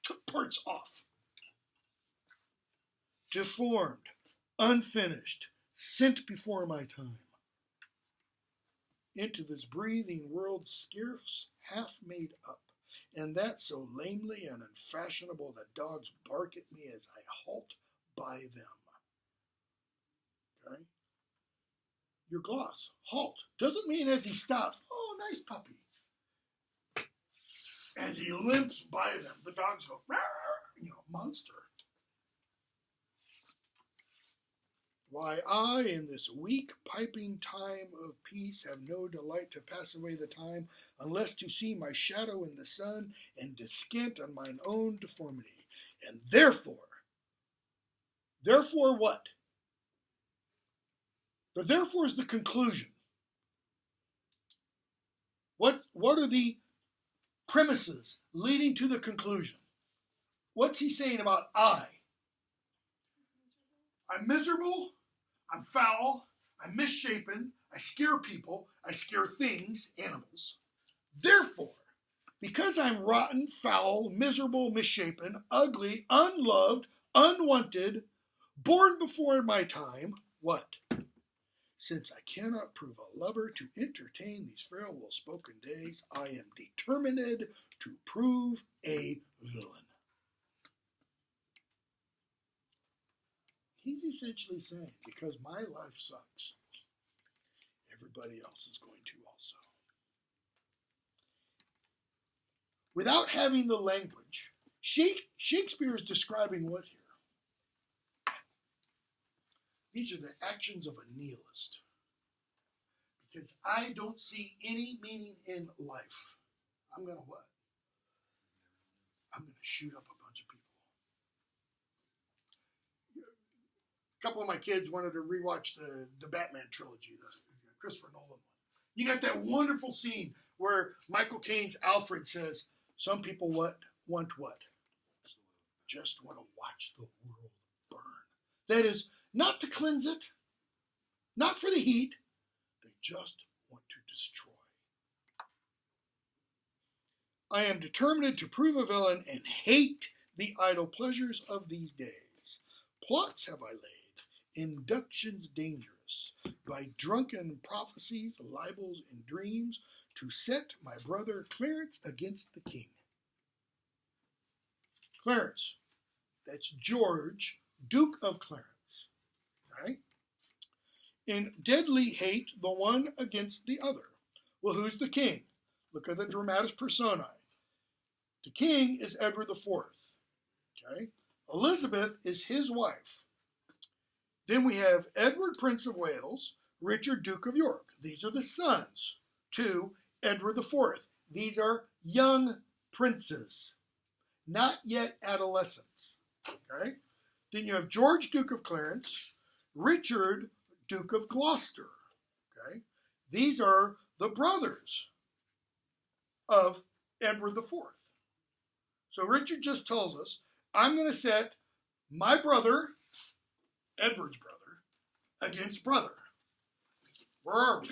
took parts off. Deformed, unfinished, sent before my time. Into this breathing world scarce half made up, and that so lamely and unfashionable that dogs bark at me as I halt by them. Okay? Your gloss, halt, doesn't mean as he stops, oh, nice puppy. As he limps by them, the dogs go, monster. Why, I, in this weak piping time of peace, have no delight to pass away the time, unless to see my shadow in the sun, and descant on mine own deformity. And therefore what? The therefore is the conclusion. What are the premises leading to the conclusion? What's he saying about I? I'm miserable. I'm foul, I'm misshapen, I scare people, I scare things, animals. Therefore, because I'm rotten, foul, miserable, misshapen, ugly, unloved, unwanted, born before my time, what? Since I cannot prove a lover to entertain these farewell spoken days, I am determined to prove a villain. He's essentially saying, because my life sucks, everybody else is going to also. without having the language, Shakespeare is describing what here? These are the actions of a nihilist. Because I don't see any meaning in life. I'm going to what? I'm going to shoot up a bunch of people. A couple of my kids wanted to rewatch the Batman trilogy, the Christopher Nolan one. You got that wonderful scene where Michael Caine's Alfred says, some people want what? Just want to watch the world burn. That is, not to cleanse it, not for the heat, they just want to destroy. I am determined to prove a villain and hate the idle pleasures of these days. Plots have I laid, inductions dangerous, by drunken prophecies, libels, and dreams, to set my brother Clarence against the king. Clarence, that's George, Duke of Clarence. Right? In deadly hate, the one against the other. Well, who's the king? Look at the dramatis personae. The king is Edward IV. Okay? Elizabeth is his wife. Then we have Edward, Prince of Wales, Richard, Duke of York. These are the sons to Edward IV. These are young princes, not yet adolescents. Okay? Then you have George, Duke of Clarence, Richard, Duke of Gloucester. Okay? These are the brothers of Edward IV. So Richard just tells us, I'm going to set my brother, Edward's brother, against brother. Where are we?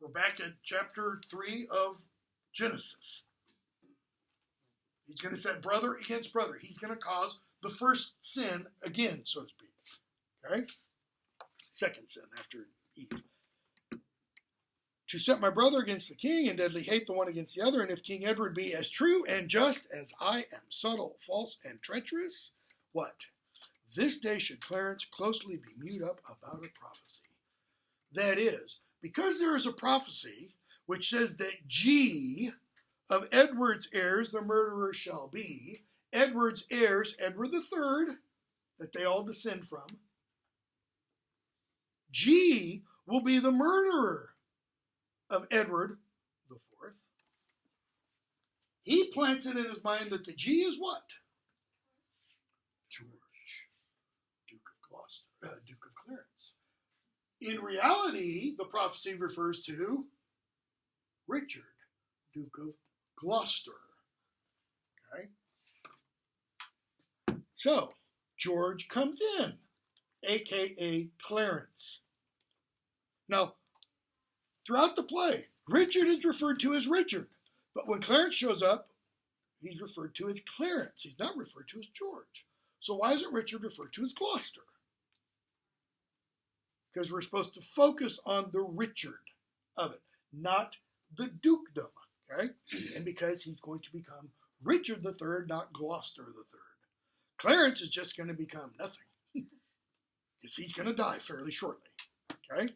We're back at chapter 3 of Genesis. He's going to set brother against brother. He's going to cause the first sin again, so to speak. Okay? Second sin after Eve. To set my brother against the king, and deadly hate the one against the other, and if King Edward be as true and just as I am subtle, false, and treacherous, what? This day should Clarence closely be mewed up about a prophecy. That is, because there is a prophecy which says that G of Edward's heirs the murderer shall be, Edward's heirs, Edward III, that they all descend from, G will be the murderer of Edward IV. He plants it in his mind that the G is what? George, Duke of Gloucester, Duke of Clarence. In reality, the prophecy refers to Richard, Duke of Gloucester. Okay? So, George comes in, a.k.a. Clarence. Now, throughout the play, Richard is referred to as Richard, but when Clarence shows up, he's referred to as Clarence. He's not referred to as George. So why isn't Richard referred to as Gloucester? Because we're supposed to focus on the Richard of it, not the dukedom, okay? And because he's going to become Richard III, not Gloucester III. Clarence is just going to become nothing, because he's going to die fairly shortly, okay?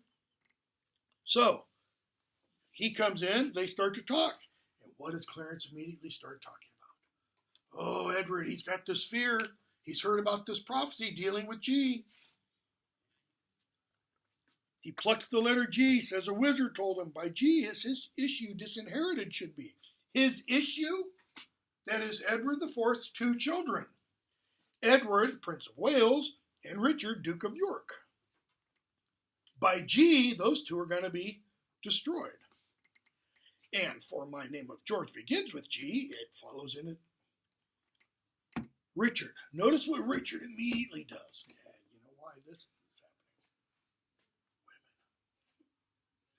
So, he comes in, they start to talk. And what does Clarence immediately start talking about? Oh, Edward, he's got this fear. He's heard about this prophecy dealing with G. He plucks the letter G, says a wizard told him, by G is his issue disinherited should be. His issue? That is Edward IV's 2 children. Edward, Prince of Wales, and Richard, Duke of York. By G, those 2 are going to be destroyed. And for my name of George begins with G, it follows in it. Richard. Notice what Richard immediately does. Yeah, you know why this is happening?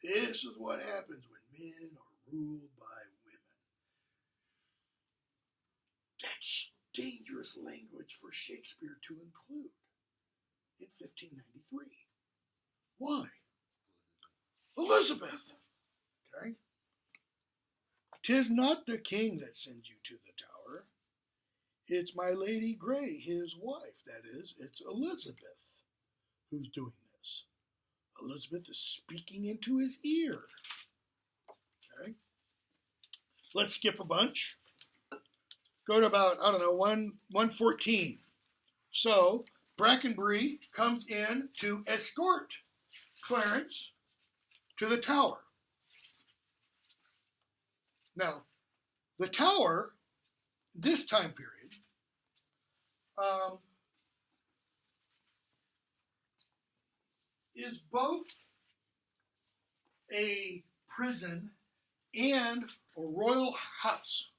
Women. This is what happens when men are ruled by women. That's dangerous language for Shakespeare to include in 1593. Why? Elizabeth. Okay? 'Tis not the king that sends you to the tower. It's my Lady Grey, his wife. That is, it's Elizabeth who's doing this. Elizabeth is speaking into his ear. Okay? Let's skip a bunch. go to about, I don't know, 114. So Brackenbury comes in to escort Clarence to the Tower. Now, the Tower, this time period, is both a prison and a royal house.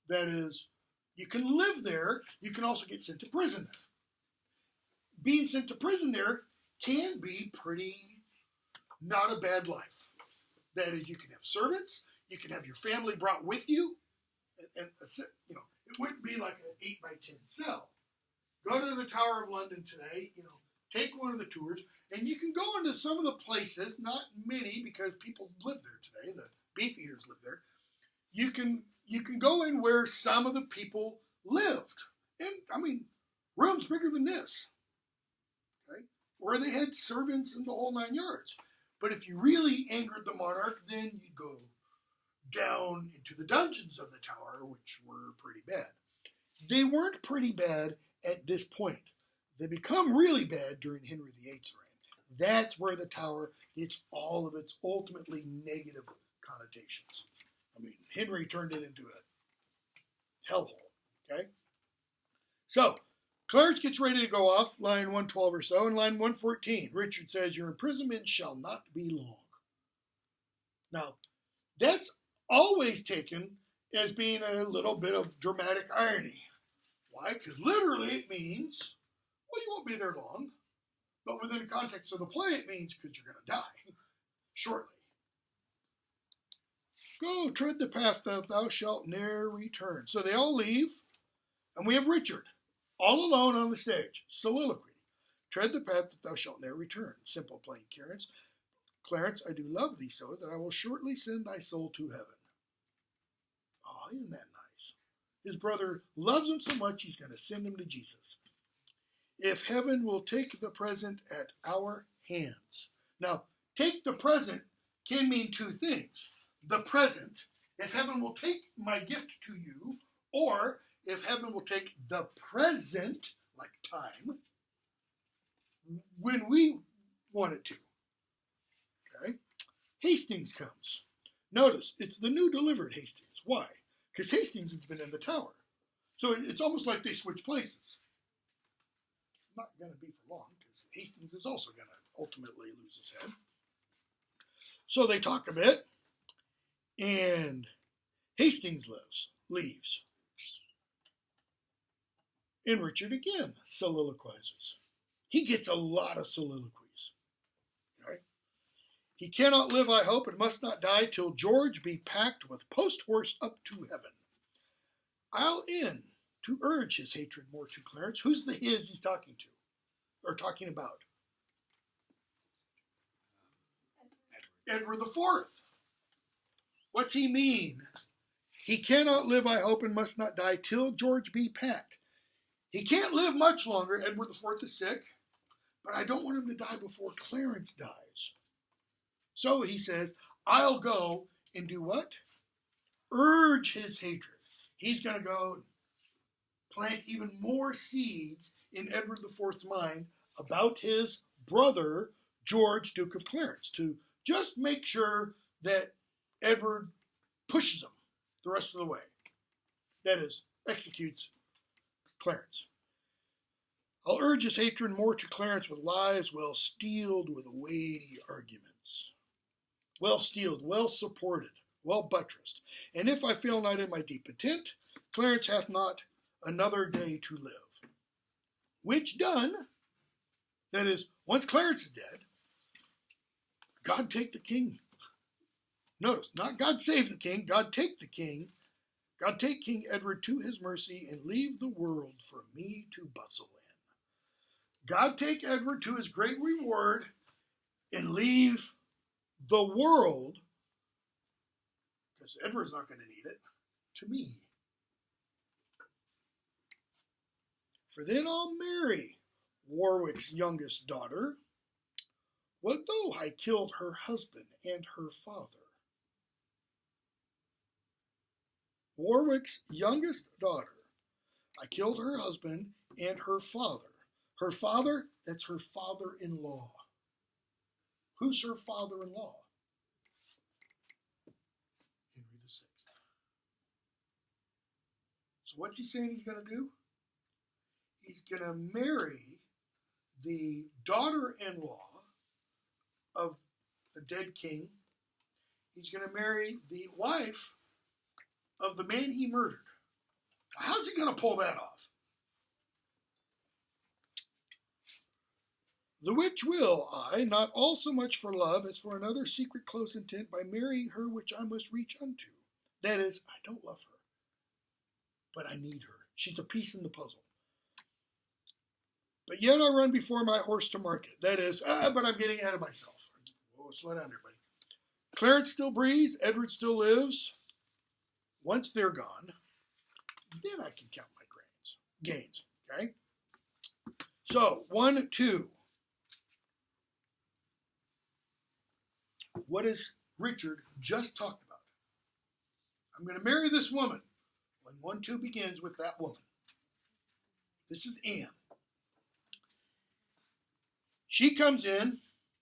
That is, you can live there, you can also get sent to prison there. Being sent to prison there can be pretty not a bad life. That is, you can have servants, you can have your family brought with you, and you know, it wouldn't be like an 8 by 10 cell. Go to the Tower of London today, you know, take one of the tours, and you can go into some of the places, not many because people live there today, the beef eaters live there. You can go in where some of the people lived. And, I mean, rooms bigger than this. Okay? Where they had servants and the whole 9 yards. But if you really angered the monarch, then you'd go down into the dungeons of the Tower, which were pretty bad. They weren't pretty bad at this point. They become really bad during Henry VIII's reign. That's where the Tower gets all of its ultimately negative connotations. I mean, Henry turned it into a hellhole, okay? So, Clarence gets ready to go off, line 112 or so, and line 114. Richard says, your imprisonment shall not be long. Now, that's always taken as being a little bit of dramatic irony. Why? Because literally it means, well, you won't be there long. But within the context of the play, it means because you're going to die shortly. Go, tread the path that thou shalt ne'er return. So they all leave, and we have Richard, all alone on the stage. Soliloquy. Tread the path that thou shalt ne'er return. Simple, plain Clarence. Clarence, I do love thee so that I will shortly send thy soul to heaven. Oh, isn't that nice? His brother loves him so much he's going to send him to Jesus. If heaven will take the present at our hands. Now, take the present can mean two things. The present, if heaven will take my gift to you, or if heaven will take the present, like time, when we want it to. Okay? Hastings comes. Notice, it's the new delivered Hastings. Why? Because Hastings has been in the Tower. So it's almost like they switch places. It's not going to be for long, because Hastings is also going to ultimately lose his head. So they talk a bit, and Hastings leaves. And Richard again soliloquizes. He gets a lot of soliloquies. Right? He cannot live, I hope, and must not die till George be packed with post-horse up to heaven. I'll in to urge his hatred more to Clarence. Who's the his he's talking to? Or talking about? Edward IV. What's he mean? He cannot live, I hope, and must not die till George be packed. He can't live much longer. Edward IV is sick, but I don't want him to die before Clarence dies. So he says, I'll go and do what? Urge his hatred. He's going to go plant even more seeds in Edward IV's mind about his brother, George, Duke of Clarence, to just make sure that Edward pushes him the rest of the way. That is, executes Clarence. I'll urge his hatred more to Clarence with lies well steeled with weighty arguments. Well steeled, well supported, well buttressed. And if I fail not in my deep intent, Clarence hath not another day to live. Which done, that is, once Clarence is dead, God take the king. Notice, not God save the king, God take the king. God take King Edward to his mercy and leave the world for me to bustle in. God take Edward to his great reward and leave the world, because Edward's not going to need it, to me. For then I'll marry Warwick's youngest daughter. What though I killed her husband and her father? Warwick's youngest daughter. I killed her husband and her father. Her father, that's her father-in-law. Who's her father-in-law? Henry VI. So what's he saying he's going to do? He's going to marry the daughter-in-law of the dead king. He's going to marry the wife of the man he murdered. How's he going to pull that off? The which will I, not all so much for love as for another secret close intent, by marrying her which I must reach unto. That is, I don't love her, but I need her. She's a piece in the puzzle. But yet I run before my horse to market. That is, but I'm getting ahead of myself. Whoa, slow down, everybody. Clarence still breathes. Edward still lives. Once they're gone, then I can count my gains. Okay? So, 1, 2. What has Richard just talked about? I'm going to marry this woman. When 1, 2 begins with that woman. This is Anne. She comes in, and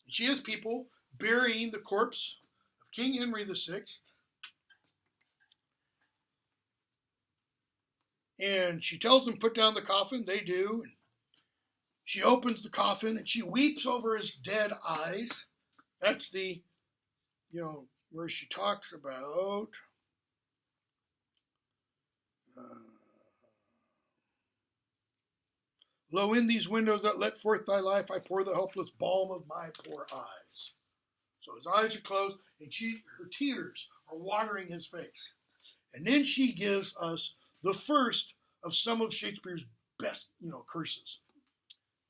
she has people burying the corpse of King Henry VI. And she tells them, put down the coffin. They do. And she opens the coffin, and she weeps over his dead eyes. That's the, where she talks about lo, in these windows that let forth thy life, I pour the helpless balm of my poor eyes. So his eyes are closed, and her tears are watering his face. And then she gives us the first of some of Shakespeare's best, curses.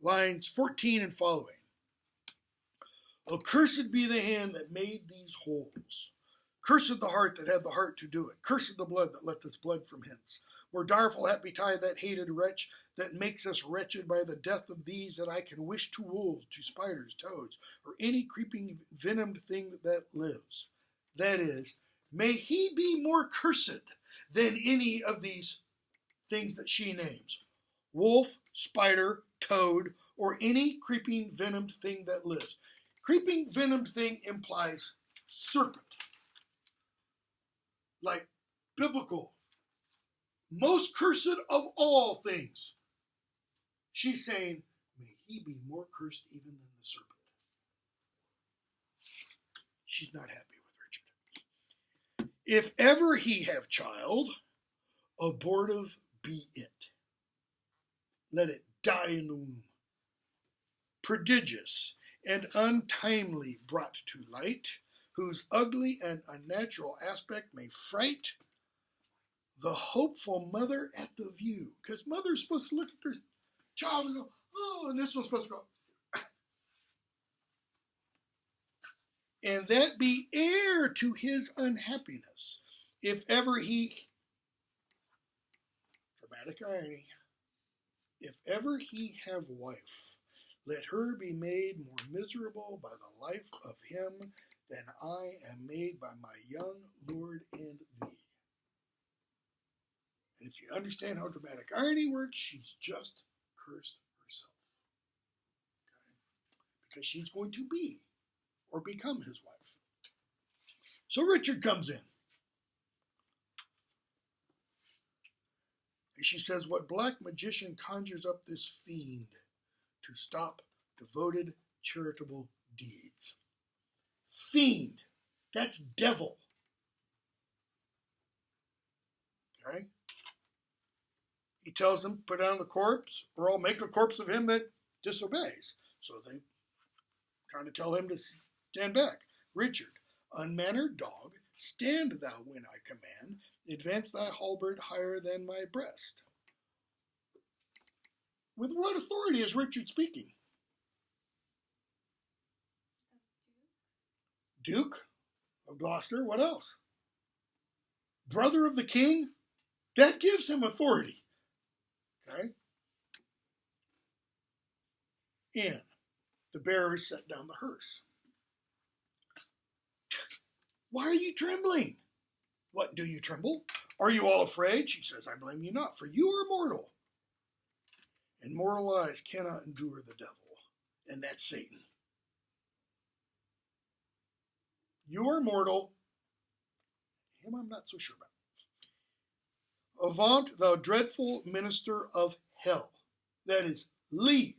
Lines 14 and following. Accursed be the hand that made these holes. Cursed the heart that had the heart to do it. Cursed the blood that let this blood from hence. More direful hath betide that hated wretch that makes us wretched by the death of these that I can wish to wolves, to spiders, toads, or any creeping venomed thing that lives. That is, may he be more cursed than any of these things that she names. Wolf, spider, toad, or any creeping venomed thing that lives. Creeping venomed thing implies serpent. Like biblical. Most cursed of all things. She's saying, may he be more cursed even than the serpent. She's not happy with Richard. If ever he have child, abortive be it. Let it die in the womb. Prodigious and untimely brought to light, whose ugly and unnatural aspect may fright the hopeful mother at the view. Because mother's supposed to look at their child and go, oh, and this one's supposed to go. And that be heir to his unhappiness. If ever he, dramatic irony, if ever he have wife, let her be made more miserable by the life of him than I am made by my young lord and thee. And if you understand how dramatic irony works, she's just cursed herself. Okay? Because she's going to be or become his wife. So Richard comes in. And she says, what black magician conjures up this fiend to stop devoted charitable deeds? Fiend. That's devil. Okay? He tells them, put down the corpse, or I'll make a corpse of him that disobeys. So they kind of tell him to stand back. Richard, unmannered dog, stand thou when I command. Advance thy halberd higher than my breast. With what authority is Richard speaking? Duke of Gloucester. What else? Brother of the king. That gives him authority. Okay? And the bearers set down the hearse. Why are you trembling? What, do you tremble? Are you all afraid? She says, I blame you not, for you are mortal. And mortal eyes cannot endure the devil. And that's Satan. You are mortal. Him I'm not so sure about. Avaunt, thou dreadful minister of hell. That is, leave.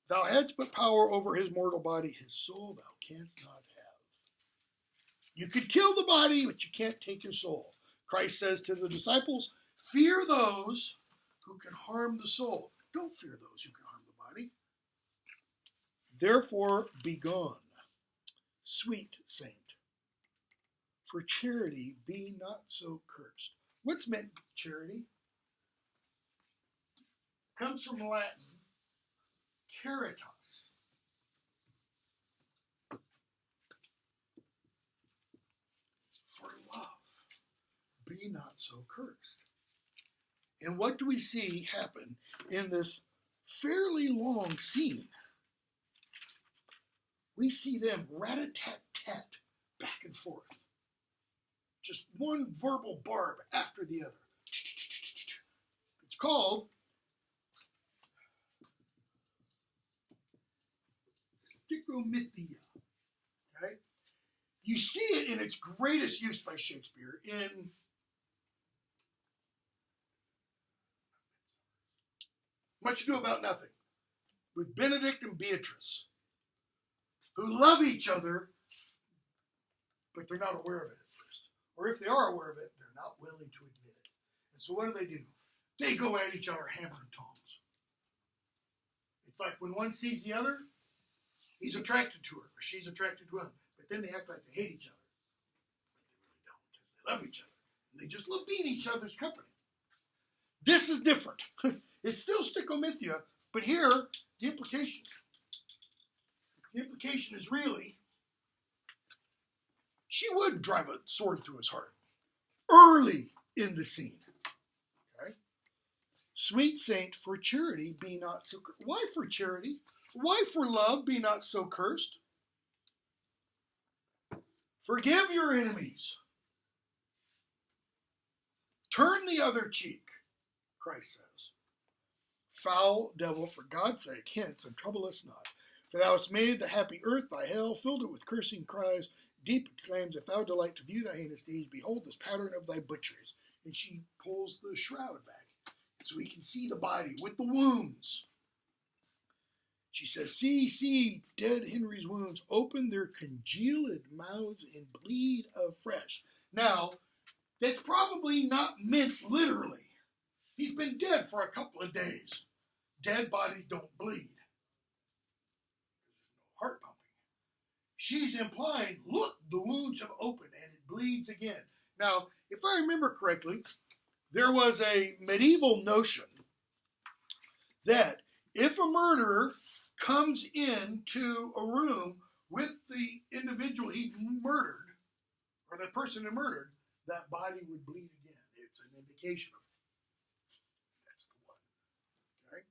Thou hadst but power over his mortal body. His soul thou canst not have. You could kill the body, but you can't take his soul. Christ says to the disciples, fear those who can harm the soul. Don't fear those who can harm the body. Therefore, begone, sweet saint, for charity be not so cursed. What's meant charity? Comes from Latin, caritas. For love, be not so cursed. And what do we see happen in this fairly long scene? We see them rat-a-tat-tat back and forth. Just one verbal barb after the other. It's called sticomythia. Okay? You see it in its greatest use by Shakespeare in Much Ado About Nothing, with Benedict and Beatrice, who love each other, but they're not aware of it at first. Or if they are aware of it, they're not willing to admit it. And so what do? They go at each other hammer and tongs. It's like when one sees the other, he's attracted to her, or she's attracted to him. But then they act like they hate each other. But they really don't, because they love each other. And they just love being each other's company. This is different. It's still sticomythia, but here, the implication is really, she would drive a sword through his heart early in the scene. Okay? Sweet saint, for charity be not so cursed. Why for charity? Why for love be not so cursed? Forgive your enemies. Turn the other cheek, Christ says. Foul devil, for God's sake, hence, and trouble us not. For thou hast made the happy earth thy hell, filled it with cursing cries, deep exclaims, if thou delight to view thy heinous deeds, behold this pattern of thy butcheries. And she pulls the shroud back, so we can see the body with the wounds. She says, see, dead Henry's wounds, open their congealed mouths and bleed afresh. Now, that's probably not meant literally. He's been dead for a couple of days. Dead bodies don't bleed. There's no heart pumping. She's implying, look, the wounds have opened and it bleeds again. Now, if I remember correctly, there was a medieval notion that if a murderer comes into a room with the individual he murdered, or the person he murdered, that body would bleed again. It's an indication of it. That's the one. Okay?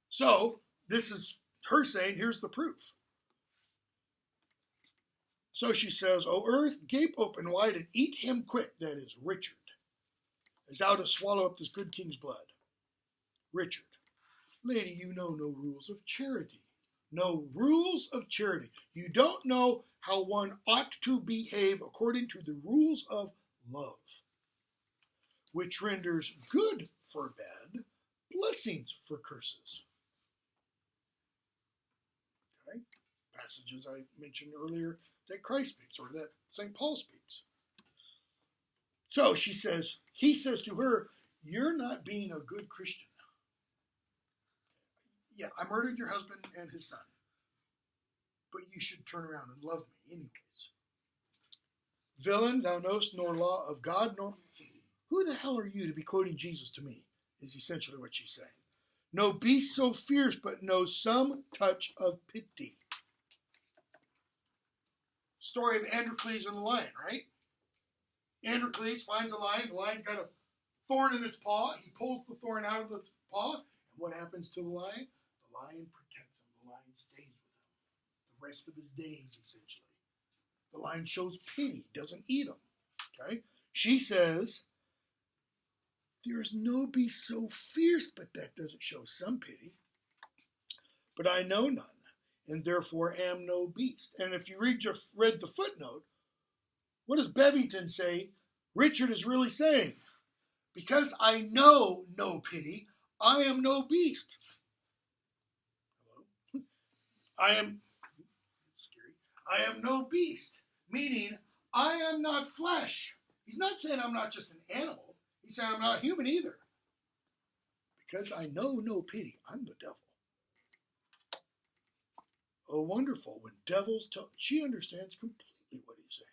So, this is her saying, here's the proof. So she says, O earth, gape open wide and eat him quick, that is, Richard, as thou dost swallow up this good king's blood. Richard, lady, you know no rules of charity. No rules of charity. You don't know how one ought to behave according to the rules of love, which renders good for bad, blessings for curses. Okay? Passages I mentioned earlier that Christ speaks, or that St. Paul speaks. So she says, he says to her, you're not being a good Christian. Yeah, I murdered your husband and his son, but you should turn around and love me anyways. Villain, thou knowest nor law of God, nor... Who the hell are you to be quoting Jesus to me, is essentially what she's saying. No beast so fierce, but knows some touch of pity. Story of Androcles and the lion, right? Androcles finds a lion. The lion's got a thorn in its paw. He pulls the thorn out of the paw. And what happens to the lion? The lion protects him. The lion stays with him the rest of his days, essentially. The lion shows pity, doesn't eat him. Okay? She says, there is no beast so fierce, but that doesn't show some pity. But I know none, and therefore am no beast. And if you read the footnote, what does Bevington say Richard is really saying? Because I know no pity, I am no beast. Hello? I am no beast, meaning I am not flesh. He's not saying I'm not just an animal. He's saying I'm not human either. Because I know no pity, I'm the devil. Oh, wonderful. When devils talk, she understands completely what he's saying.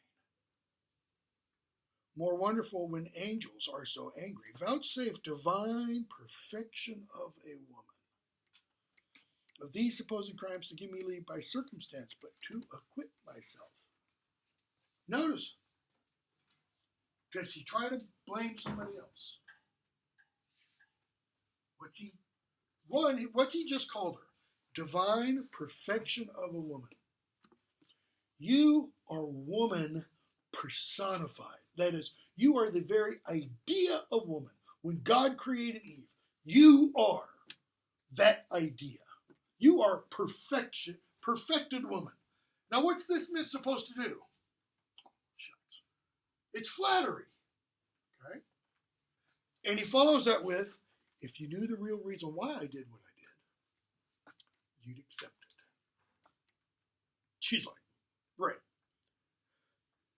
More wonderful when angels are so angry. Vouchsafe divine perfection of a woman. Of these supposed crimes to give me leave by circumstance, but to acquit myself. Notice, does he try to blame somebody else? What's he just called her? Divine perfection of a woman. You are woman personified. That is, you are the very idea of woman. When God created Eve, you are that idea. You are perfection, perfected woman. Now, what's this myth supposed to do? Shucks. It's flattery. Okay? And he follows that with, if you knew the real reason why I did what I did, you'd accept it. She's like, right.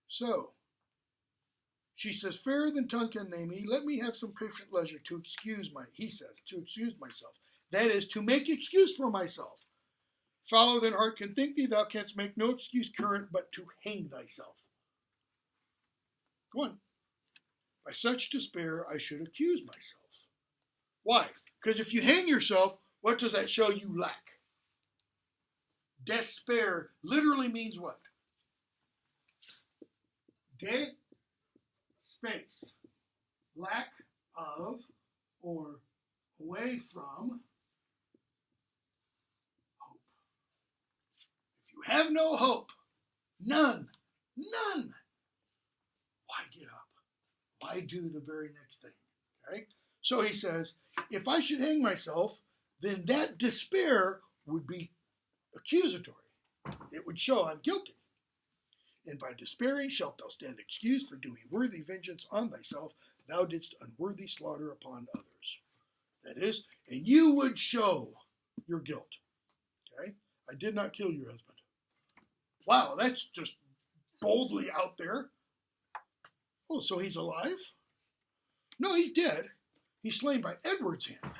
So, she says, fairer than tongue can name me, let me have some patient leisure to excuse myself. That is, to make excuse for myself. Fouler than heart can think thee, thou canst make no excuse current, but to hang thyself. Go on. By such despair, I should accuse myself. Why? Because if you hang yourself, what does that show you lack? Despair literally means what? De, space. Lack of or away from hope. If you have no hope, none, why get up? Why do the very next thing? Okay? So he says, if I should hang myself, then that despair would be accusatory. It would show I'm guilty. And by despairing shalt thou stand excused for doing worthy vengeance on thyself. Thou didst unworthy slaughter upon others. That is, and you would show your guilt. Okay? I did not kill your husband. Wow, that's just boldly out there. Oh, so he's alive? No, he's dead. He's slain by Edward's hand.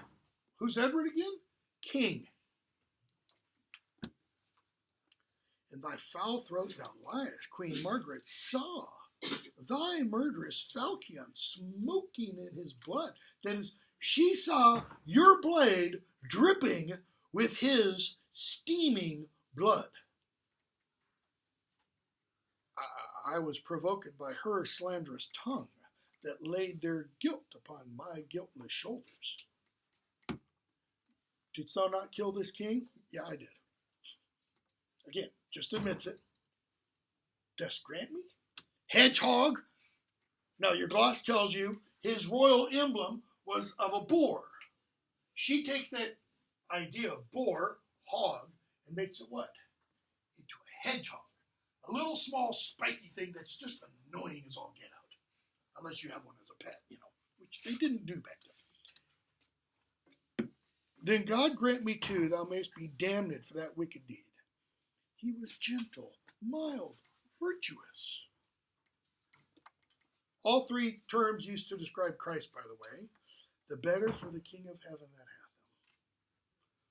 Who's Edward again? King. In thy foul throat thou liest, Queen Margaret saw thy murderous falchion smoking in his blood. That is, she saw your blade dripping with his steaming blood. I was provoked by her slanderous tongue that laid their guilt upon my guiltless shoulders. Didst thou not kill this king? Yeah, I did. Again, just admits it. Dost grant me? Hedgehog? Now, your gloss tells you his royal emblem was of a boar. She takes that idea of boar, hog, and makes it what? Into a hedgehog. A little small spiky thing that's just annoying as all get out. Unless you have one as a pet, which they didn't do back then. Then God grant me too, thou mayst be damned for that wicked deed. He was gentle, mild, virtuous. All three terms used to describe Christ, by the way. The better for the King of heaven that hath him.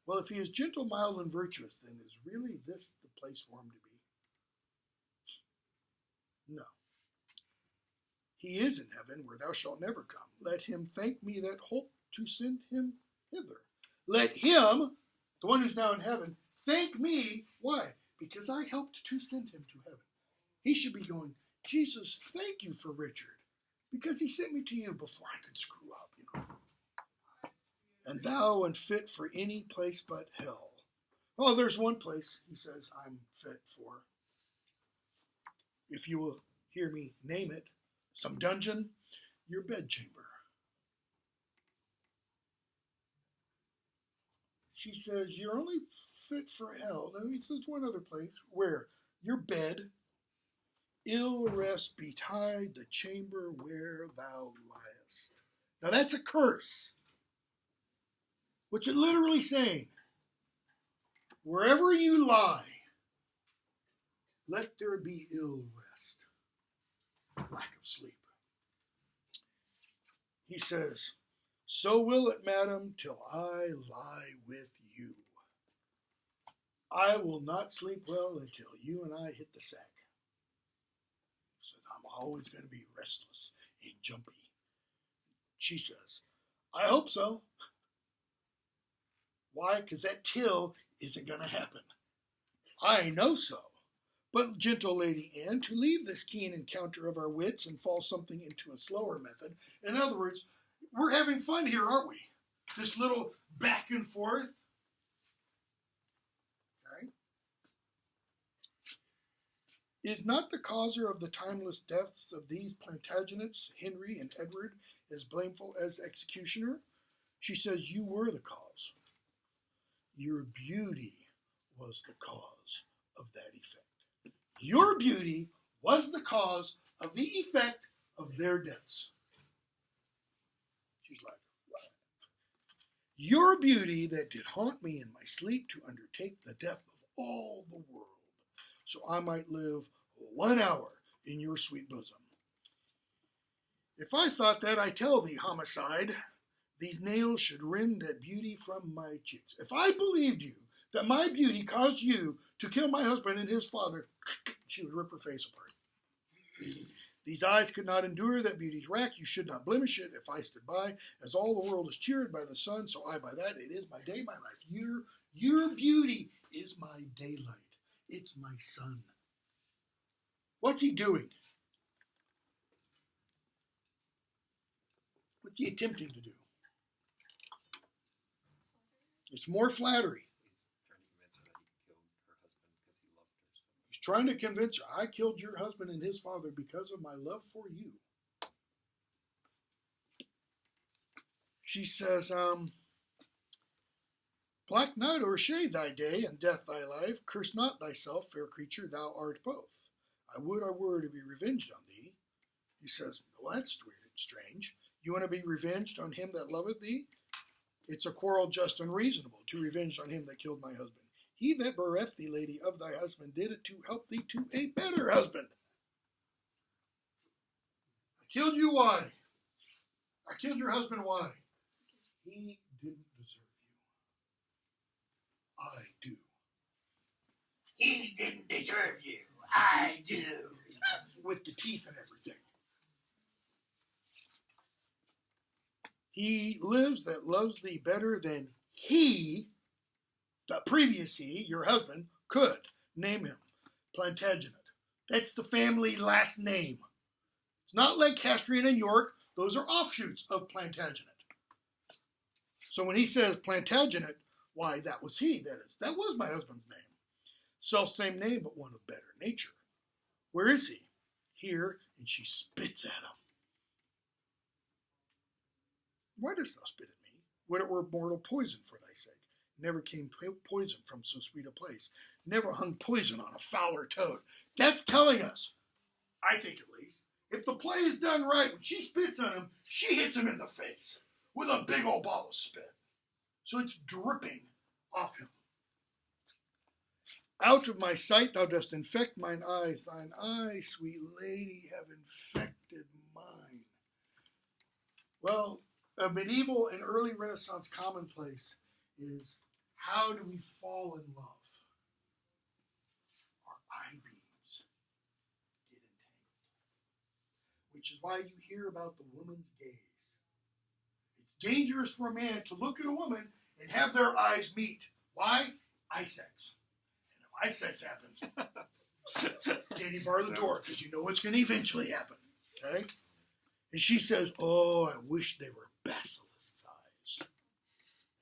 Well, if he is gentle, mild, and virtuous, then is really this the place for him to be? No. He is in heaven, where thou shalt never come. Let him thank me that hope to send him hither. Let him, the one who's now in heaven, thank me. Why? Because I helped to send him to heaven. He should be going, Jesus, thank you for Richard, because he sent me to you before I could screw up, And thou unfit for any place but hell. Oh, there's one place, he says, I'm fit for. If you will hear me name it, Some dungeon, your bedchamber. She says, you're only fit for hell. Now, he says one other place. Where? Your bed, ill rest betide the chamber where thou liest. Now, that's a curse. What's it literally saying? Wherever you lie, let there be ill rest, lack of sleep. He says, so will it, madam, till I lie with you. I will not sleep well until you and I hit the sack. He says, I'm always going to be restless and jumpy. She says, I hope so. Why? Because that till isn't going to happen. I know so. But, gentle Lady Anne, to leave this keen encounter of our wits and fall something into a slower method. In other words, we're having fun here, aren't we? This little back and forth. Okay. Is not the causer of the timeless deaths of these Plantagenets, Henry and Edward, as blameful as executioner? She says, you were the cause. Your beauty was the cause of that effect. Your beauty was the cause of the effect of their deaths. She's like, what? Your beauty that did haunt me in my sleep to undertake the death of all the world, so I might live 1 hour in your sweet bosom. If I thought that, I tell thee, homicide, these nails should rend that beauty from my cheeks. If I believed you, that my beauty caused you to kill my husband and his father, she would rip her face apart. These eyes could not endure that beauty's rack. You should not blemish it if I stood by. As all the world is cheered by the sun, so I by that. It is my day, my life. Your beauty is my daylight. It's my sun. What's he doing? What's he attempting to do? It's more flattery. He's trying to convince her, I killed your husband and his father because of my love for you. She says, black night o'ershade thy day, and death thy life. Curse not thyself, fair creature, thou art both. I were to be revenged on thee. He says, well, that's weird and strange. You want to be revenged on him that loveth thee? It's a quarrel just and reasonable to revenge on him that killed my husband. He that bereft thee, lady, of thy husband, did it to help thee to a better husband. I killed you, why? I killed your husband, why? He didn't deserve you. I do. He didn't deserve you. I do. With the teeth and everything. He lives that loves thee better than he, the previous he, your husband, could. Name him. Plantagenet. That's the family last name. It's not Lancastrian and York. Those are offshoots of Plantagenet. So when he says Plantagenet, why, that was he. That was my husband's name. Self-same name, but one of better nature. Where is he? Here, and she spits at him. Why dost thou spit at me? Would it were mortal poison for thy sake. Never came poison from so sweet a place. Never hung poison on a fouler toad. That's telling us, I think at least, if the play is done right, when she spits on him, she hits him in the face with a big old ball of spit. So it's dripping off him. Out of my sight thou dost infect mine eyes. Thine eyes, sweet lady, have infected mine. Well, a medieval and early Renaissance commonplace is, how do we fall in love? Our eye beams get entangled. Which is why you hear about the woman's gaze. It's dangerous for a man to look at a woman and have their eyes meet. Why? Eye sex. And if eye sex happens, can you bar the door? Because you know what's going to eventually happen. Okay? And she says, oh, I wish they were basilisk's eyes.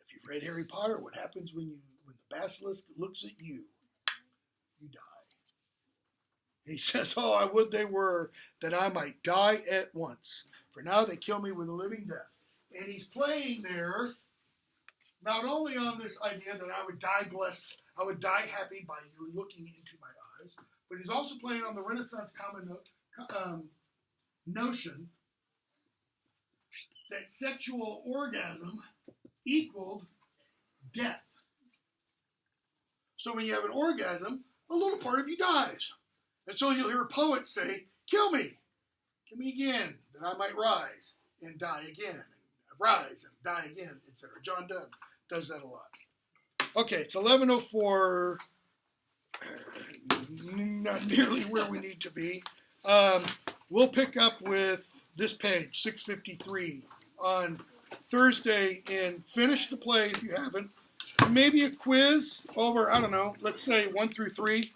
If you've read Harry Potter, what happens when the basilisk looks at you? You die. He says, "Oh, I would they were, that I might die at once. For now they kill me with a living death." And he's playing there not only on this idea that I would die blessed, I would die happy by you looking into my eyes, but he's also playing on the Renaissance common notion that sexual orgasm equaled death. So when you have an orgasm, a little part of you dies. And so you'll hear poets say, kill me again, that I might rise and die again, and rise and die again, etc. John Donne does that a lot. Okay, it's 11:04, not nearly where we need to be. We'll pick up with this page, 653, on Thursday and finish the play if you haven't. Maybe a quiz over, I don't know, let's say 1 through 3.